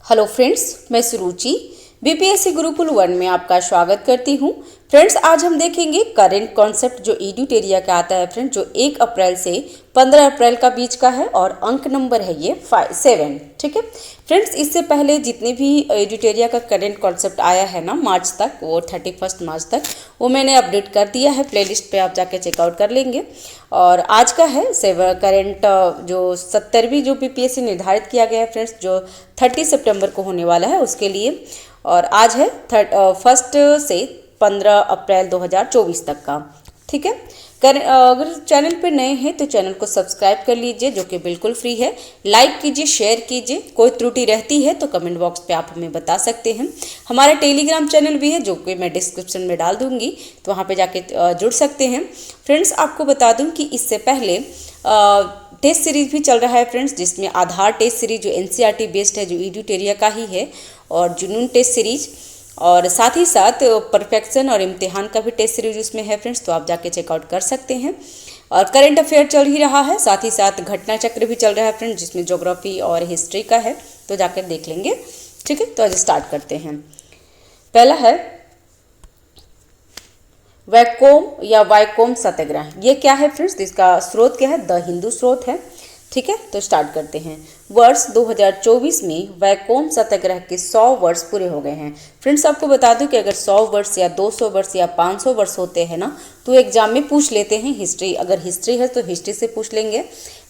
Hello friends, मैं सुरुचि BPSC Gurukul 1 में आपका स्वागत करती हूँ। फ्रेंड्स, आज हम देखेंगे करेंट कॉन्सेप्ट जो एडुटेरिया का आता है फ्रेंड्स, जो 1 अप्रैल से 15 अप्रैल का बीच का है और अंक नंबर है ये 7। ठीक है फ्रेंड्स, इससे पहले जितने भी एडुटेरिया का करेंट कॉन्सेप्ट आया है ना मार्च तक, वो 31 मार्च तक, वो मैंने अपडेट कर दिया है। प्लेलिस्ट पे आप जाके चेकआउट कर लेंगे। और आज का है करेंट जो 70वीं जो बीपीएससी निर्धारित किया गया है फ्रेंड्स, जो 30 सितंबर को होने वाला है उसके लिए। और आज है 1 से 15 अप्रैल 2024 तक का। ठीक है, अगर चैनल पे नए हैं तो चैनल को सब्सक्राइब कर लीजिए, जो कि बिल्कुल फ्री है। लाइक कीजिए, शेयर कीजिए। कोई त्रुटि रहती है तो कमेंट बॉक्स पे आप हमें बता सकते हैं। हमारा टेलीग्राम चैनल भी है, जो कि मैं डिस्क्रिप्शन में डाल दूंगी, तो वहाँ पे जाके जुड़ सकते हैं। फ्रेंड्स, आपको बता दूं कि इससे पहले टेस्ट सीरीज भी चल रहा है फ्रेंड्स, जिसमें आधार टेस्ट सीरीज जो एनसीईआरटी बेस्ड है, जो एडुटेरिया का ही है, और जुनून टेस्ट सीरीज, और साथ ही साथ परफेक्शन और इम्तिहान का भी टेस्ट सीरीज उसमें है फ्रेंड्स, तो आप जाके चेकआउट कर सकते हैं। और करंट अफेयर चल ही रहा है, साथ ही साथ घटना चक्र भी चल रहा है फ्रेंड्स, जिसमें ज्योग्राफी और हिस्ट्री का है, तो जाकर देख लेंगे। ठीक है, तो आज स्टार्ट करते हैं। पहला है वैकोम या वाइकोम सत्याग्रह। ये क्या है फ्रेंड्स, इसका स्रोत क्या है? द हिंदू स्रोत है। ठीक है, तो स्टार्ट करते हैं। वर्ष 2024 में वैकोम सत्याग्रह के 100 वर्ष पूरे हो गए हैं। फ्रेंड्स, आपको बता दूं कि अगर 100 वर्ष या 200 वर्ष या 500 वर्ष होते हैं ना, तो एग्जाम में पूछ लेते हैं हिस्ट्री। अगर हिस्ट्री है तो हिस्ट्री से पूछ लेंगे,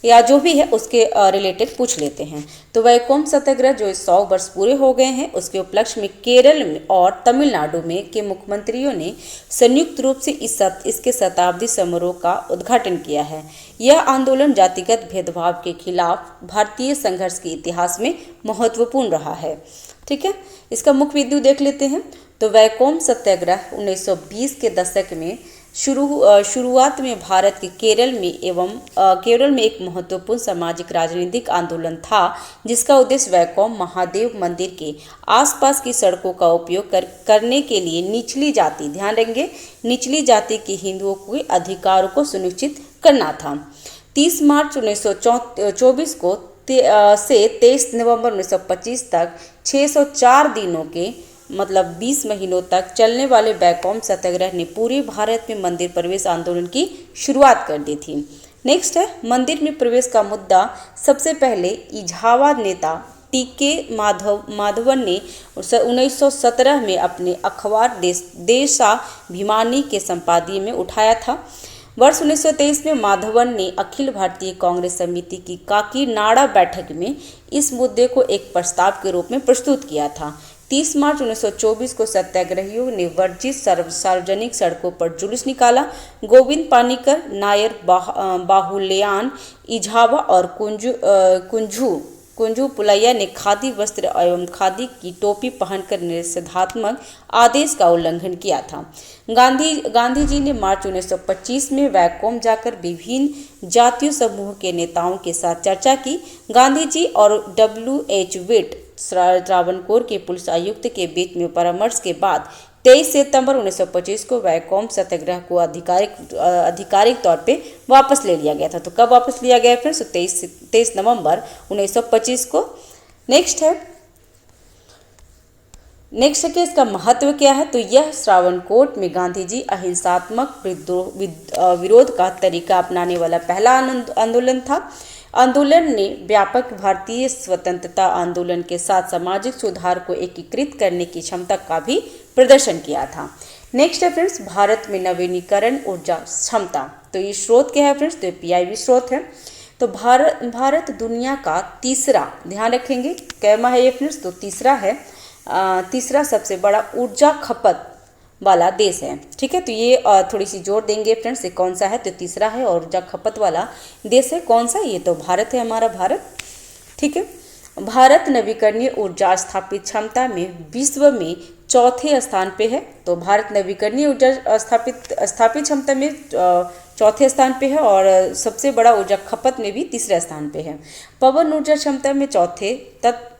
या जो भी है उसके रिलेटेड पूछ लेते हैं। तो वैकोम सत्याग्रह जो 100 वर्ष पूरे हो गए हैं, उसके उपलक्ष्य में केरल में और तमिलनाडु में के मुख्यमंत्रियों ने संयुक्त रूप से इसके शताब्दी समारोह का उद्घाटन किया है। यह आंदोलन जातिगत भेदभाव के खिलाफ भारतीय संघर्ष के इतिहास में महत्वपूर्ण रहा है। ठीक है, इसका मुख्य बिंदु देख लेते हैं। तो वैकोम सत्याग्रह 1920 के दशक में शुरुआत में भारत के केरल में एक महत्वपूर्ण सामाजिक राजनीतिक आंदोलन था, जिसका उद्देश्य वैकोम महादेव मंदिर के आसपास की सड़कों का उपयोग करने के लिए निचली जाति, ध्यान देंगे, निचली जाति के हिंदुओं के अधिकारों को सुनिश्चित करना था। 30 मार्च 1924 को से 23 नवंबर 1925 तक 604 दिनों के मतलब 20 महीनों तक चलने वाले वैकोम सत्याग्रह ने पूरे भारत में मंदिर प्रवेश आंदोलन की शुरुआत कर दी थी। नेक्स्ट है, मंदिर में प्रवेश का मुद्दा सबसे पहले इझावा नेता टीके माधवन ने 1917 में अपने अखबार देशाभिमानी के संपादकीय में उठाया था। वर्ष 1923 में माधवन ने अखिल भारतीय कांग्रेस समिति की काकीनाड़ा बैठक में इस मुद्दे को एक प्रस्ताव के रूप में प्रस्तुत किया था। 30 मार्च 1924 को सत्याग्रहियों ने वर्जित सार्वजनिक सड़कों पर जुलूस निकाला। गोविंद पानीकर, नायर, बाहुल्यान, इझावा और कुंजू पुलैया ने खादी वस्त्र एवं खादी की टोपी पहनकर निषेधात्मक आदेश का उल्लंघन किया था। गांधी जी ने मार्च 1925 में वैकोम जाकर विभिन्न जातीय समूह के नेताओं के साथ चर्चा की। गांधी जी और WH विट, त्रावणकोर के पुलिस आयुक्त के बीच में परामर्श के बाद 23 सितंबर 1925 को वैकोम सत्याग्रह को आधिकारिक तौर पे वापस ले लिया गया था। तो कब वापस लिया गया फ्रेंड्स? 23 नवंबर 1925 को। नेक्स्ट है कि इसका महत्व क्या है? तो यह त्रावणकोर में गांधी जी अहिंसात्मक विरोध का तरीका अपनाने वाला पहला आंदोलन था। आंदोलन ने व्यापक भारतीय स्वतंत्रता आंदोलन के साथ सामाजिक सुधार को एकीकृत करने की क्षमता का भी प्रदर्शन किया था। नेक्स्ट है फ्रेंड्स, भारत में नवीनीकरण ऊर्जा क्षमता। तो ये स्रोत क्या है फ्रेंड्स? तो PIB स्रोत है। तो भारत दुनिया का तीसरा, ध्यान रखेंगे कैमा है ये फ्रेंड्स, तो तीसरा सबसे बड़ा ऊर्जा खपत वाला देश है। ठीक है, तो ये थोड़ी सी जोर देंगे फ्रेंड्स, ये कौन सा है? तो तीसरा है और ऊर्जा खपत वाला देश है। कौन सा? ये तो भारत है, हमारा भारत। ठीक है, भारत नवीकरणीय ऊर्जा स्थापित क्षमता में विश्व में चौथे स्थान पे है। तो भारत नवीकरणीय ऊर्जा स्थापित क्षमता में चौथे स्थान पे है, और सबसे बड़ा ऊर्जा खपत में भी तीसरे स्थान पे है। पवन ऊर्जा क्षमता में चौथे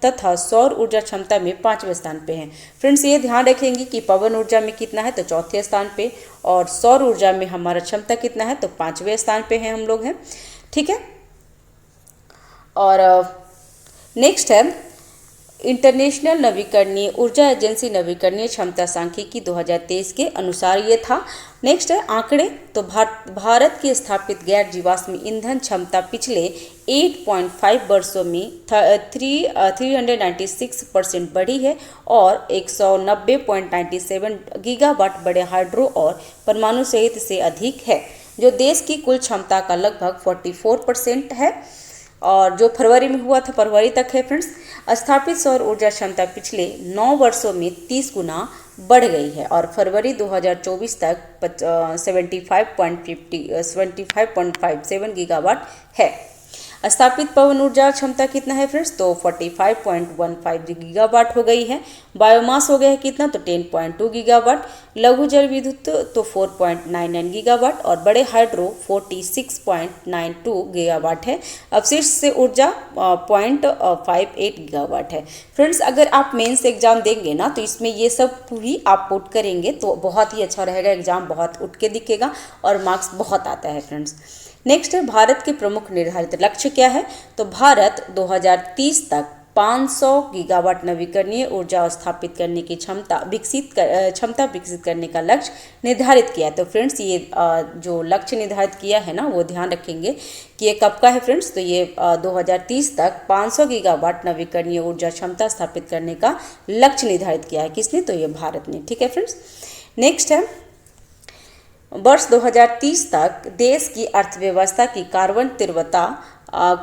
तथा सौर ऊर्जा क्षमता में 5वें स्थान पे है। फ्रेंड्स, ये ध्यान रखेंगे कि पवन ऊर्जा में कितना है? तो चौथे स्थान पे, और सौर ऊर्जा में हमारा क्षमता कितना है? तो 5वें स्थान पे है हम लोग हैं। ठीक है, और नेक्स्ट है इंटरनेशनल नवीकरणीय ऊर्जा एजेंसी नवीकरणीय क्षमता सांख्यिकी 2023 के अनुसार ये था। नेक्स्ट है आंकड़े। तो भारत की स्थापित गैर जीवाश्म ईंधन क्षमता पिछले 8.5 वर्षों में 396% बढ़ी है और 190.97 गीगावाट बड़े हाइड्रो और परमाणु सहित से अधिक है, जो देश की कुल क्षमता का लगभग 44% है और जो फरवरी में हुआ था, फरवरी तक है फ्रेंड्स। स्थापित सौर ऊर्जा क्षमता पिछले 9 वर्षों में 30 गुना बढ़ गई है और फरवरी 2024 तक 75.57 गीगावाट है। स्थापित पवन ऊर्जा क्षमता कितना है फ्रेंड्स? तो 45.15 गीगावाट हो गई है। बायोमास हो गया है कितना? तो 10.2 गीगावाट। लघु जल विद्युत तो 4.99 गीगावाट और बड़े हाइड्रो 46.92 गीगावाट है। अवशिष्ट से ऊर्जा 0.58 गीगावाट है। फ्रेंड्स, अगर आप मेंस एग्जाम देंगे ना तो इसमें ये सब भी आप पुट करेंगे तो बहुत ही अच्छा रहेगा, एग्जाम बहुत उठ के दिखेगा और मार्क्स बहुत आता है फ्रेंड्स। नेक्स्ट है भारत के प्रमुख निर्धारित लक्ष्य क्या है? तो भारत 2030 तक 500 गीगावाट नवीकरणीय ऊर्जा स्थापित करने की क्षमता विकसित करने का लक्ष्य निर्धारित किया है। तो फ्रेंड्स, ये जो लक्ष्य निर्धारित किया है ना वो ध्यान रखेंगे कि ये कब का है फ्रेंड्स? तो ये 2030 तक 500 गीगावाट नवीकरणीय ऊर्जा क्षमता स्थापित करने का लक्ष्य निर्धारित किया है। किसने? तो ये भारत ने। ठीक है फ्रेंड्स। नेक्स्ट है वर्ष 2030 तक देश की अर्थव्यवस्था की कार्बन तीव्रता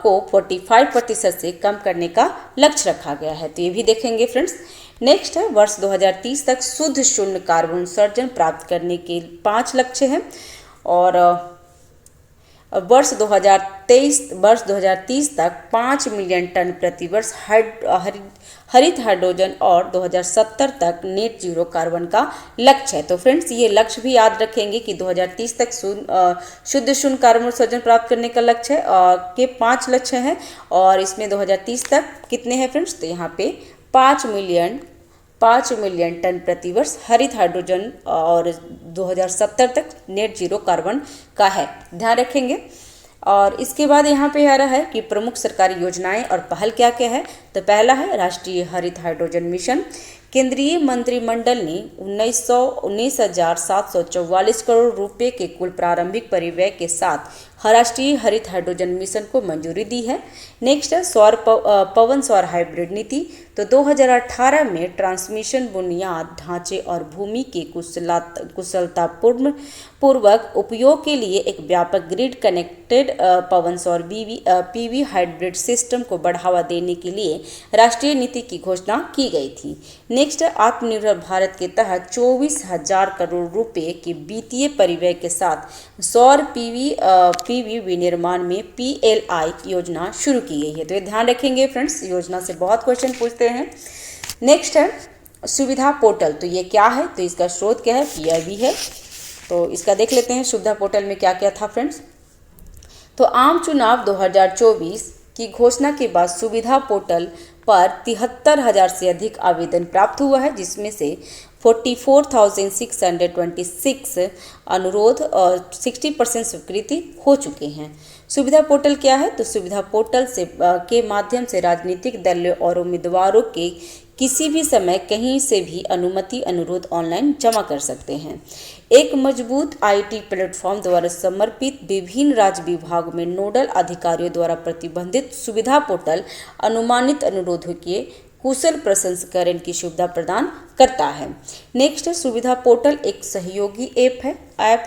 को 45% से कम करने का लक्ष्य रखा गया है। तो ये भी देखेंगे फ्रेंड्स। नेक्स्ट है वर्ष 2030 तक शुद्ध शून्य कार्बन उत्सर्जन प्राप्त करने के 5 लक्ष्य हैं और वर्ष 2030 तक 5 मिलियन टन प्रति वर्ष हरित हाइड्रोजन और 2070 तक नेट जीरो कार्बन का लक्ष्य है। तो फ्रेंड्स, ये लक्ष्य भी याद रखेंगे कि 2030 तक शुद्ध शून्य कार्बन उत्सर्जन प्राप्त करने का लक्ष्य के 5 लक्ष्य हैं और इसमें 2030 तक कितने हैं फ्रेंड्स? तो यहाँ पे 5 मिलियन टन प्रति वर्ष हरित हाइड्रोजन और 2070 तक नेट जीरो कार्बन का है, ध्यान रखेंगे। और इसके बाद यहाँ पे आ रहा है कि प्रमुख सरकारी योजनाएं और पहल क्या क्या है। तो पहला है राष्ट्रीय हरित हाइड्रोजन मिशन। केंद्रीय मंत्रिमंडल ने 19,744 करोड़ रुपए के कुल प्रारंभिक परिव्यय के साथ राष्ट्रीय हरित हाइड्रोजन मिशन को मंजूरी दी है। नेक्स्ट है पवन सौर हाइब्रिड नीति। तो 2018 में ट्रांसमिशन बुनियाद ढांचे और भूमि के कुशलतापूर्वक उपयोग के लिए एक व्यापक ग्रिड कनेक्टेड पवन सौर पीवी हाइब्रिड सिस्टम को बढ़ावा देने के लिए राष्ट्रीय नीति की घोषणा की गई थी। नेक्स्ट है आत्मनिर्भर भारत के तहत 24,000 करोड़ रुपए के वित्तीय परिव्यय के साथ सौर पीवी विनिर्माण में PLI योजना शुरू की गई है। तो ये ध्यान रखेंगे फ्रेंड्स, योजना से बहुत क्वेश्चन पूछते हैं। नेक्स्ट है सुविधा पोर्टल। तो ये क्या है? तो इसका स्रोत क्या है? PIB है। तो इसका देख लेते हैं सुविधा पोर्टल में क्या क्या था फ्रेंड्स। तो आम चुनाव 2024 की घोषणा के बाद सुविधा पोर्टल पर 73,000 से अधिक आवेदन प्राप्त हुआ है, जिसमें से 44,626 अनुरोध और 60% स्वीकृति हो चुके हैं। सुविधा पोर्टल क्या है? तो सुविधा पोर्टल के माध्यम से राजनीतिक दलों और उम्मीदवारों के किसी भी समय कहीं से भी अनुमति अनुरोध ऑनलाइन जमा कर सकते हैं। एक मजबूत IT प्लेटफॉर्म द्वारा समर्पित विभिन्न राज्य विभागों में नोडल अधिकारियों द्वारा प्रतिबंधित सुविधा पोर्टल अनुमानित अनुरोधों के कुशल प्रसंस्करण की सुविधा प्रदान करता है। नेक्स्ट सुविधा पोर्टल एक सहयोगी ऐप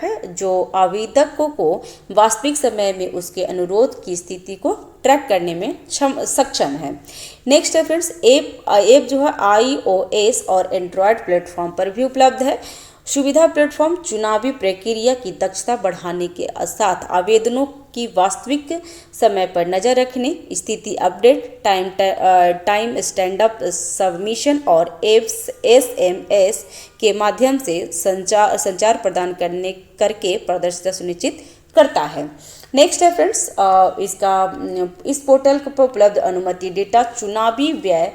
है जो आवेदकों को वास्तविक समय में उसके अनुरोध की स्थिति को ट्रैक करने में सक्षम है। नेक्स्ट है फ्रेंड्स ऐप जो है iOS और एंड्रॉयड प्लेटफॉर्म पर भी उपलब्ध है। सुविधा प्लेटफॉर्म चुनावी प्रक्रिया की दक्षता बढ़ाने के साथ आवेदनों की वास्तविक समय पर नजर रखने, स्थिति update, time stand up submission और SMS के माध्यम से संचार प्रदान करके पारदर्शिता सुनिश्चित करता है। नेक्स्ट है फ्रेंड्स इस पोर्टल पर उपलब्ध अनुमति डेटा चुनावी व्यय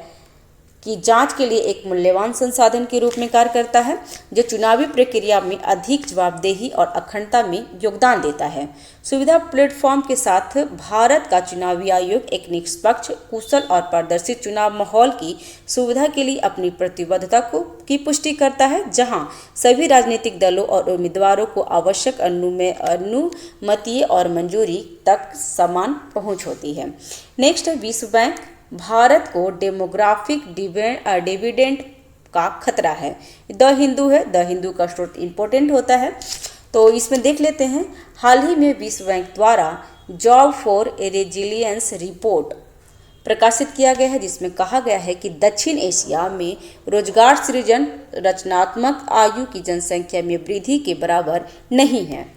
की जांच के लिए एक मूल्यवान संसाधन के रूप में कार्य करता है, जो चुनावी प्रक्रिया में अधिक जवाबदेही और अखंडता में योगदान देता है। सुविधा प्लेटफॉर्म के साथ भारत का चुनावी आयोग एक निष्पक्ष, कुशल और पारदर्शी चुनाव माहौल की सुविधा के लिए अपनी प्रतिबद्धता की पुष्टि करता है, जहां सभी राजनीतिक दलों और उम्मीदवारों को आवश्यक अनुमति और मंजूरी तक समान पहुंच होती है। नेक्स्ट है विश्व बैंक। भारत को डेमोग्राफिक डिविडेंड का खतरा है। द हिंदू है, द हिंदू का स्रोत इंपॉर्टेंट होता है, तो इसमें देख लेते हैं। हाल ही में विश्व बैंक द्वारा जॉब फॉर रेजिलियंस रिपोर्ट प्रकाशित किया गया है, जिसमें कहा गया है कि दक्षिण एशिया में रोजगार सृजन रचनात्मक आयु की जनसंख्या में वृद्धि के बराबर नहीं है।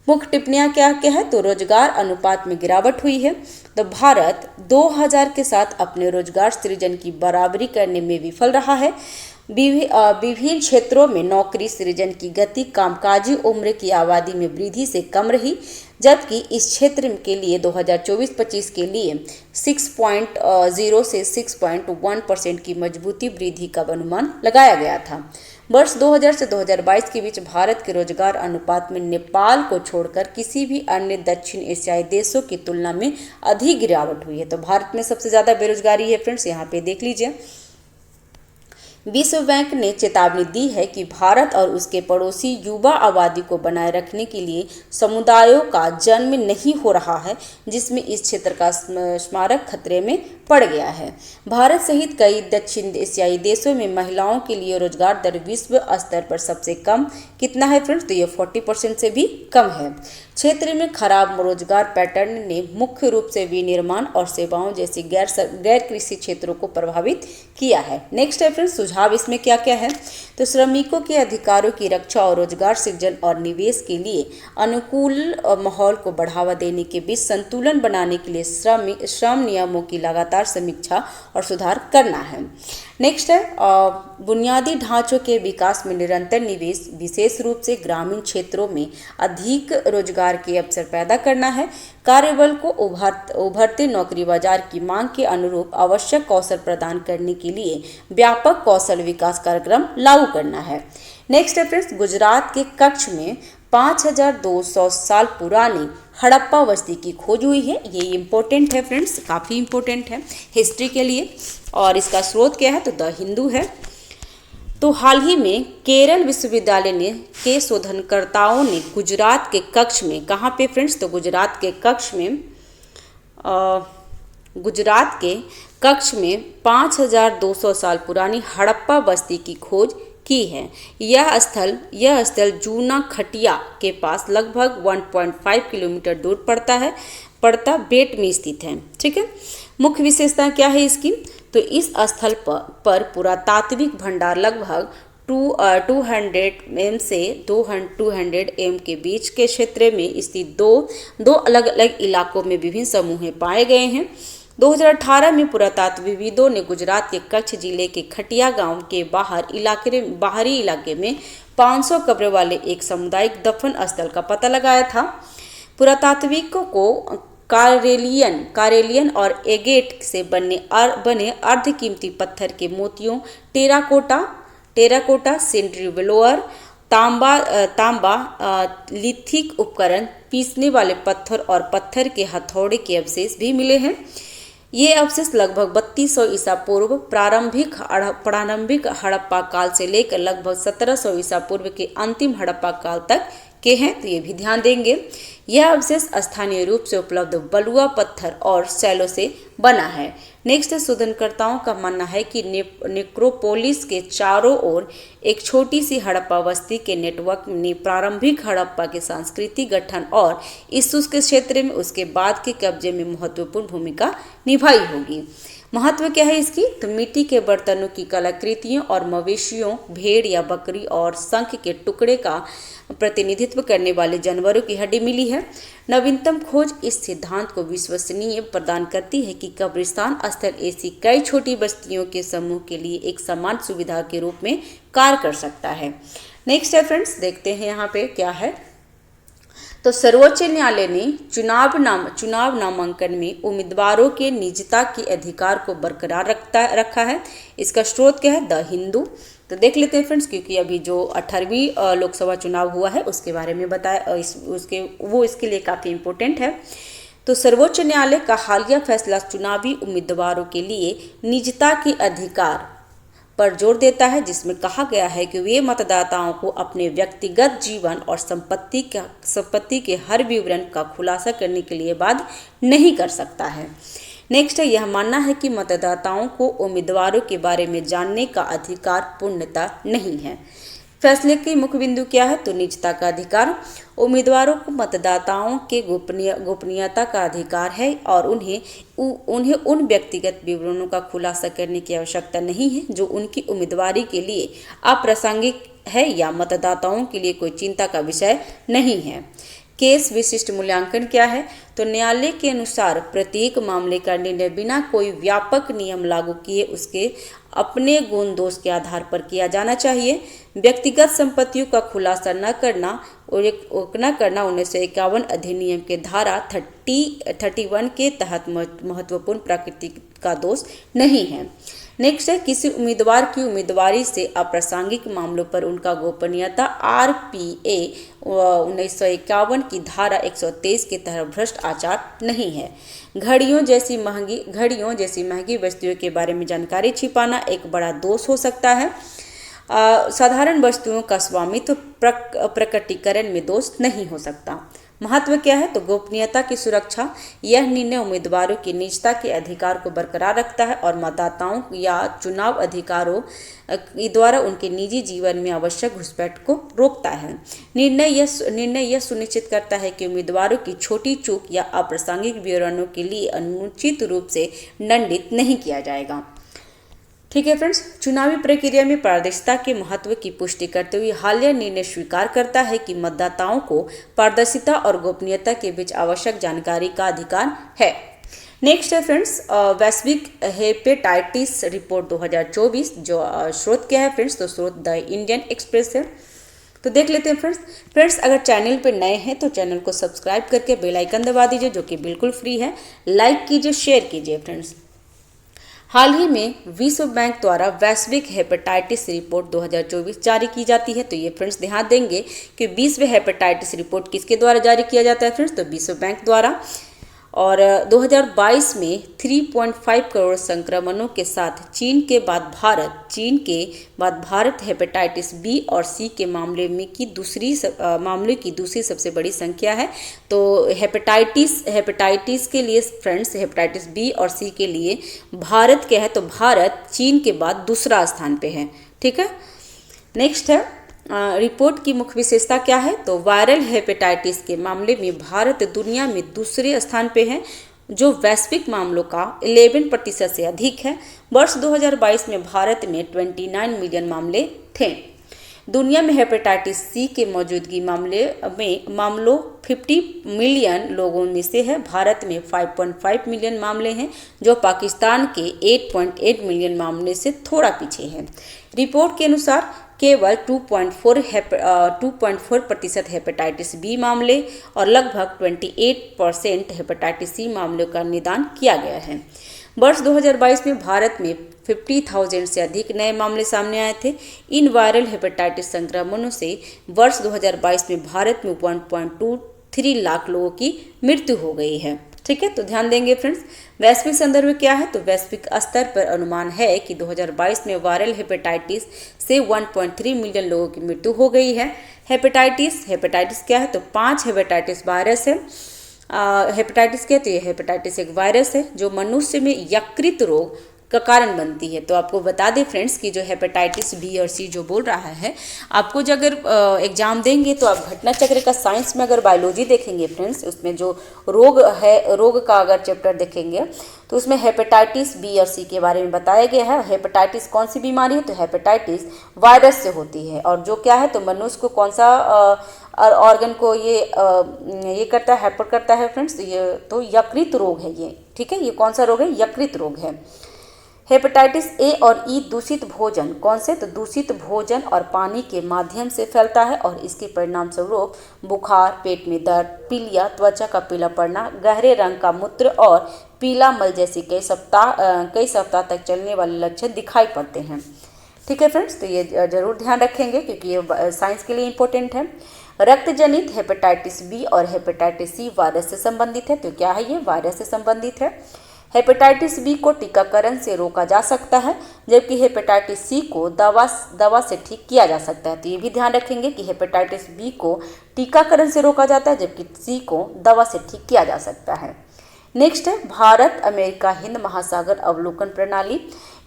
मुख्य टिप्पणियां क्या क्या है, तो रोजगार अनुपात में गिरावट हुई है। तो भारत 2000 के साथ अपने रोजगार सृजन की बराबरी करने में विफल रहा है। विभिन्न क्षेत्रों में नौकरी सृजन की गति कामकाजी उम्र की आबादी में वृद्धि से कम रही, जबकि इस क्षेत्र के लिए 2024-25 के लिए 6.0 से 6.1% की मजबूती वृद्धि का अनुमान लगाया गया था। वर्ष 2000 से 2022 के बीच भारत के रोजगार अनुपात में नेपाल को छोड़कर किसी भी अन्य दक्षिण एशियाई देशों की तुलना में अधिक गिरावट हुई है। तो भारत में सबसे ज़्यादा बेरोजगारी है फ्रेंड्स, यहाँ पे देख लीजिए। विश्व बैंक ने चेतावनी दी है कि भारत और उसके पड़ोसी युवा आबादी को बनाए रखने के लिए समुदायों का जन्म नहीं हो रहा है, जिसमें इस क्षेत्र का स्मारक खतरे में पड़ गया है। भारत सहित कई दक्षिण एशियाई देशों में महिलाओं के लिए रोजगार दर विश्व स्तर पर सबसे कम कितना है फ्रेंड्स, तो ये 40% से भी कम है। क्षेत्र में खराब रोजगार पैटर्न ने मुख्य रूप से विनिर्माण और सेवाओं जैसी गैर कृषि क्षेत्रों को प्रभावित किया है। नेक्स्ट है फ्रेंड्स, सुझाव इसमें क्या क्या है, तो श्रमिकों के अधिकारों की रक्षा और रोजगार सृजन और निवेश के लिए अनुकूल माहौल को बढ़ावा देने के बीच संतुलन बनाने के लिए श्रम नियमों की लगातार समीक्षा और सुधार करना है। नेक्स्ट है बुनियादी ढांचों के विकास में निरंतर निवेश, विशेष रूप से ग्रामीण क्षेत्रों में अधिक रोजगार के अवसर पैदा करना है। कार्यबल को उभरते नौकरी बाजार की मांग के अनुरूप आवश्यक कौशल प्रदान करने के लिए व्यापक कौशल विकास कार्यक्रम लागू करना है। नेक्स्ट है फ्रेंड्स, गुजरात के कच्छ में 5200 साल पुरानी हड़प्पा बस्ती की खोज हुई है। ये इम्पोर्टेंट है फ्रेंड्स, काफ़ी इम्पोर्टेंट है हिस्ट्री के लिए। और इसका स्रोत क्या है, तो द हिंदू है। तो हाल ही में केरल विश्वविद्यालय के शोधनकर्ताओं ने गुजरात के कच्छ में, कहाँ पे फ्रेंड्स, तो गुजरात के कच्छ में 5200 साल पुरानी हड़प्पा बस्ती की खोज की है। यह स्थल जूना खटिया के पास लगभग 1.5 किलोमीटर दूर पड़ता बेट में स्थित है। ठीक है, मुख्य विशेषता क्या है इसकी, तो इस स्थल पर पुरातात्विक भंडार लगभग 200 एम से 200 एम के बीच के क्षेत्र में स्थित दो अलग अलग इलाकों में विभिन्न समूह पाए गए हैं। 2018 में पुरातत्वविदों ने गुजरात के कच्छ जिले के खटिया गांव के बाहरी इलाके में 500 कब्र वाले एक सामुदायिक दफन स्थल का पता लगाया था। पुरातात्विकों को कारेलियन और एगेट से बने अर्धकीमती पत्थर के मोतियों, टेराकोटा सेंट्रीवेलोअर, तांबा लिथिक उपकरण, पीसने वाले पत्थर और पत्थर के हथौड़े के अवशेष भी मिले हैं। ये अवशेष लगभग 3200 ईसा पूर्व प्रारंभिक हड़प्पा काल से लेकर लगभग 1700 ईसा पूर्व के अंतिम हड़प्पा काल तक के हैं, तो ये भी ध्यान देंगे। यह अवशेष स्थानीय रूप से उपलब्ध बलुआ पत्थर और शैलों से बना है। नेक्स्ट, शोधनकर्ताओं का मानना है कि नेक्रोपोलिस के चारों ओर एक छोटी सी हड़प्पा बस्ती के नेटवर्क ने प्रारंभिक हड़प्पा के सांस्कृतिक गठन और इस शुष्क क्षेत्र में उसके बाद के कब्जे में महत्वपूर्ण भूमिका निभाई होगी। महत्व क्या है इसकी, तो मिट्टी के बर्तनों की कलाकृतियों और मवेशियों, भेड़ या बकरी और शंख के टुकड़े का प्रतिनिधित्व करने वाले जानवरों की हड्डी मिली है। नवीनतम खोज इस सिद्धांत को विश्वसनीय प्रदान करती है कि कब्रिस्तान स्थल ऐसी कई छोटी बस्तियों के समूह के लिए एक समान सुविधा के रूप में कार्य कर सकता है। नेक्स्ट है फ्रेंड्स, देखते हैं यहाँ पे क्या है, तो सर्वोच्च न्यायालय ने चुनाव नामांकन में उम्मीदवारों के निजता के अधिकार को बरकरार रखा है। इसका स्रोत क्या है? द हिंदू। तो देख लेते हैं फ्रेंड्स, क्योंकि अभी जो 18वीं लोकसभा चुनाव हुआ है उसके बारे में बताया, इसके लिए काफ़ी इम्पोर्टेंट है। तो सर्वोच्च न्यायालय का हालिया फैसला चुनावी उम्मीदवारों के लिए निजता के अधिकार पर जोर देता है, जिसमें कहा गया है कि वे मतदाताओं को अपने व्यक्तिगत जीवन और संपत्ति के हर विवरण का खुलासा करने के लिए बाध्य नहीं कर सकता है। नेक्स्ट है, यह मानना है कि मतदाताओं को उम्मीदवारों के बारे में जानने का अधिकार पूर्णतः नहीं है। फैसले के मुख्य बिंदु क्या है? तो निजता का अधिकार। उम्मीदवारों को मतदाताओं के गोपनीयता का अधिकार है और उन्हें उन व्यक्तिगत विवरणों का खुलासा करने की आवश्यकता नहीं है जो उनकी उम्मीदवारी के लिए अप्रासंगिक है या मतदाताओं के लिए कोई चिंता का विषय नहीं है। केस विशिष्ट मूल्यांकन क्या है? तो न्यायालय के अनुसार प्रत्येक मामले का निर्णय बिना कोई व्यापक नियम लागू किए उसके अपने गुण दोष के आधार पर किया जाना चाहिए। व्यक्तिगत संपत्तियों का खुलासा न करना 1951 अधिनियम के धारा 31 के तहत महत्वपूर्ण प्रकृति का दोष नहीं है। नेक्स्ट है, किसी उम्मीदवार की उम्मीदवारी से अप्रासंगिक मामलों पर उनका गोपनीयता RPA 1951 की धारा 123 के तहत भ्रष्ट आचार नहीं है। घड़ियों जैसी महंगी वस्तुओं के बारे में जानकारी छिपाना एक बड़ा दोष हो सकता है। साधारण वस्तुओं का स्वामित्व प्रकटीकरण में दोष नहीं हो सकता। महत्व क्या है? तो गोपनीयता की सुरक्षा। यह निर्णय उम्मीदवारों की निजता के अधिकार को बरकरार रखता है और मतदाताओं या चुनाव अधिकारों द्वारा उनके निजी जीवन में आवश्यक घुसपैठ को रोकता है। निर्णय यह सुनिश्चित करता है कि उम्मीदवारों की छोटी चूक या अप्रासंगिक विवरणों के लिए अनुचित रूप से दंडित नहीं किया जाएगा। ठीक है फ्रेंड्स, चुनावी प्रक्रिया में पारदर्शिता के महत्व की पुष्टि करते हुए हालिया निर्णय स्वीकार करता है कि मतदाताओं को पारदर्शिता और गोपनीयता के बीच आवश्यक जानकारी का अधिकार है। नेक्स्ट है फ्रेंड्स, वैश्विक हेपेटाइटिस रिपोर्ट 2024। जो स्रोत क्या है फ्रेंड्स? तो स्रोत द इंडियन एक्सप्रेस है। तो देख लेते हैं फ्रेंड्स, अगर चैनल पर नए हैं तो चैनल को सब्सक्राइब करके बेल आइकन दबा दीजिए, जो कि बिल्कुल फ्री है। लाइक कीजिए, शेयर कीजिए। फ्रेंड्स, हाल ही में विश्व बैंक द्वारा वैश्विक हेपेटाइटिस रिपोर्ट 2024 जारी की जाती है। तो ये फ्रेंड्स ध्यान देंगे कि विश्व हेपेटाइटिस रिपोर्ट किसके द्वारा जारी किया जाता है फ्रेंड्स? तो विश्व बैंक द्वारा। और 2022 में 3.5 करोड़ संक्रमणों के साथ चीन के बाद भारत हेपेटाइटिस बी और सी के मामले की दूसरी सबसे बड़ी संख्या है। तो हेपेटाइटिस के लिए फ्रेंड्स, हेपेटाइटिस बी और सी के लिए भारत क्या है? तो भारत चीन के बाद दूसरा स्थान पे है। ठीक है। नेक्स्ट है, रिपोर्ट की मुख्य विशेषता क्या है? तो वायरल हेपेटाइटिस के मामले में भारत दुनिया में दूसरे स्थान पे है, जो वैश्विक मामलों का 11% से अधिक है। वर्ष 2022 में भारत में 29 मिलियन मामले थे। दुनिया में हेपेटाइटिस सी के मौजूदगी मामलों 50 मिलियन लोगों में से है। भारत में 5.5 मिलियन मामले हैं, जो पाकिस्तान के 8.8 मिलियन मामले से थोड़ा पीछे है। रिपोर्ट के अनुसार केवल 2.4% हेपेटाइटिस बी मामले और लगभग 28% हेपेटाइटिस सी मामलों का निदान किया गया है। वर्ष 2022 में भारत में 50,000 से अधिक नए मामले सामने आए थे। इन वायरल हेपेटाइटिस संक्रमणों से वर्ष 2022 में भारत में 1.23 लाख लोगों की मृत्यु हो गई है। ठीक है, तो ध्यान देंगे फ्रेंड्स। वैश्विक संदर्भ में क्या है? तो वैश्विक स्तर पर अनुमान है कि 2022 में वायरल हेपेटाइटिस से 1.3 मिलियन लोगों की मृत्यु हो गई है। हेपेटाइटिस क्या है? तो 5 हेपेटाइटिस वायरस है। हेपेटाइटिस क्या है? तो ये हेपेटाइटिस एक वायरस है जो मनुष्य में यकृत रोग का कारण बनती है। तो आपको बता दें फ्रेंड्स कि जो हेपेटाइटिस बी और सी जो बोल रहा है, आपको जो अगर एग्जाम देंगे तो आप घटना चक्र का साइंस में अगर बायोलॉजी देखेंगे फ्रेंड्स, उसमें जो रोग का अगर चैप्टर देखेंगे तो उसमें हेपेटाइटिस बी और सी के बारे में बताया गया है। हेपेटाइटिस कौन सी बीमारी है? तो हेपेटाइटिस वायरस से होती है। और जो क्या है? तो मनुष्य को कौन सा ऑर्गन को ये करता है, हैपर करता है फ्रेंड्स? ये तो यकृत रोग है ये। ठीक है, ये कौन सा रोग है? यकृत रोग है। हेपेटाइटिस ए और ई दूषित भोजन, कौन से, तो दूषित भोजन और पानी के माध्यम से फैलता है और इसके परिणाम स्वरूप बुखार, पेट में दर्द, पीलिया, त्वचा का पीला पड़ना, गहरे रंग का मूत्र और पीला मल जैसी कई सप्ताह तक चलने वाले लक्षण दिखाई पड़ते हैं। ठीक है फ्रेंड्स, तो ये जरूर ध्यान रखेंगे क्योंकि ये साइंस के लिए इम्पोर्टेंट है। रक्त जनित हेपेटाइटिस बी और हेपेटाइटिस सी वायरस से संबंधित है। तो क्या है, ये वायरस से संबंधित है। हेपेटाइटिस बी को टीकाकरण से रोका जा सकता है, जबकि हेपेटाइटिस सी को दवा से ठीक किया जा सकता है। तो ये भी ध्यान रखेंगे कि हेपेटाइटिस बी को टीकाकरण से रोका जाता है, जबकि सी को दवा से ठीक किया जा सकता है। नेक्स्ट है भारत अमेरिका हिंद महासागर अवलोकन प्रणाली,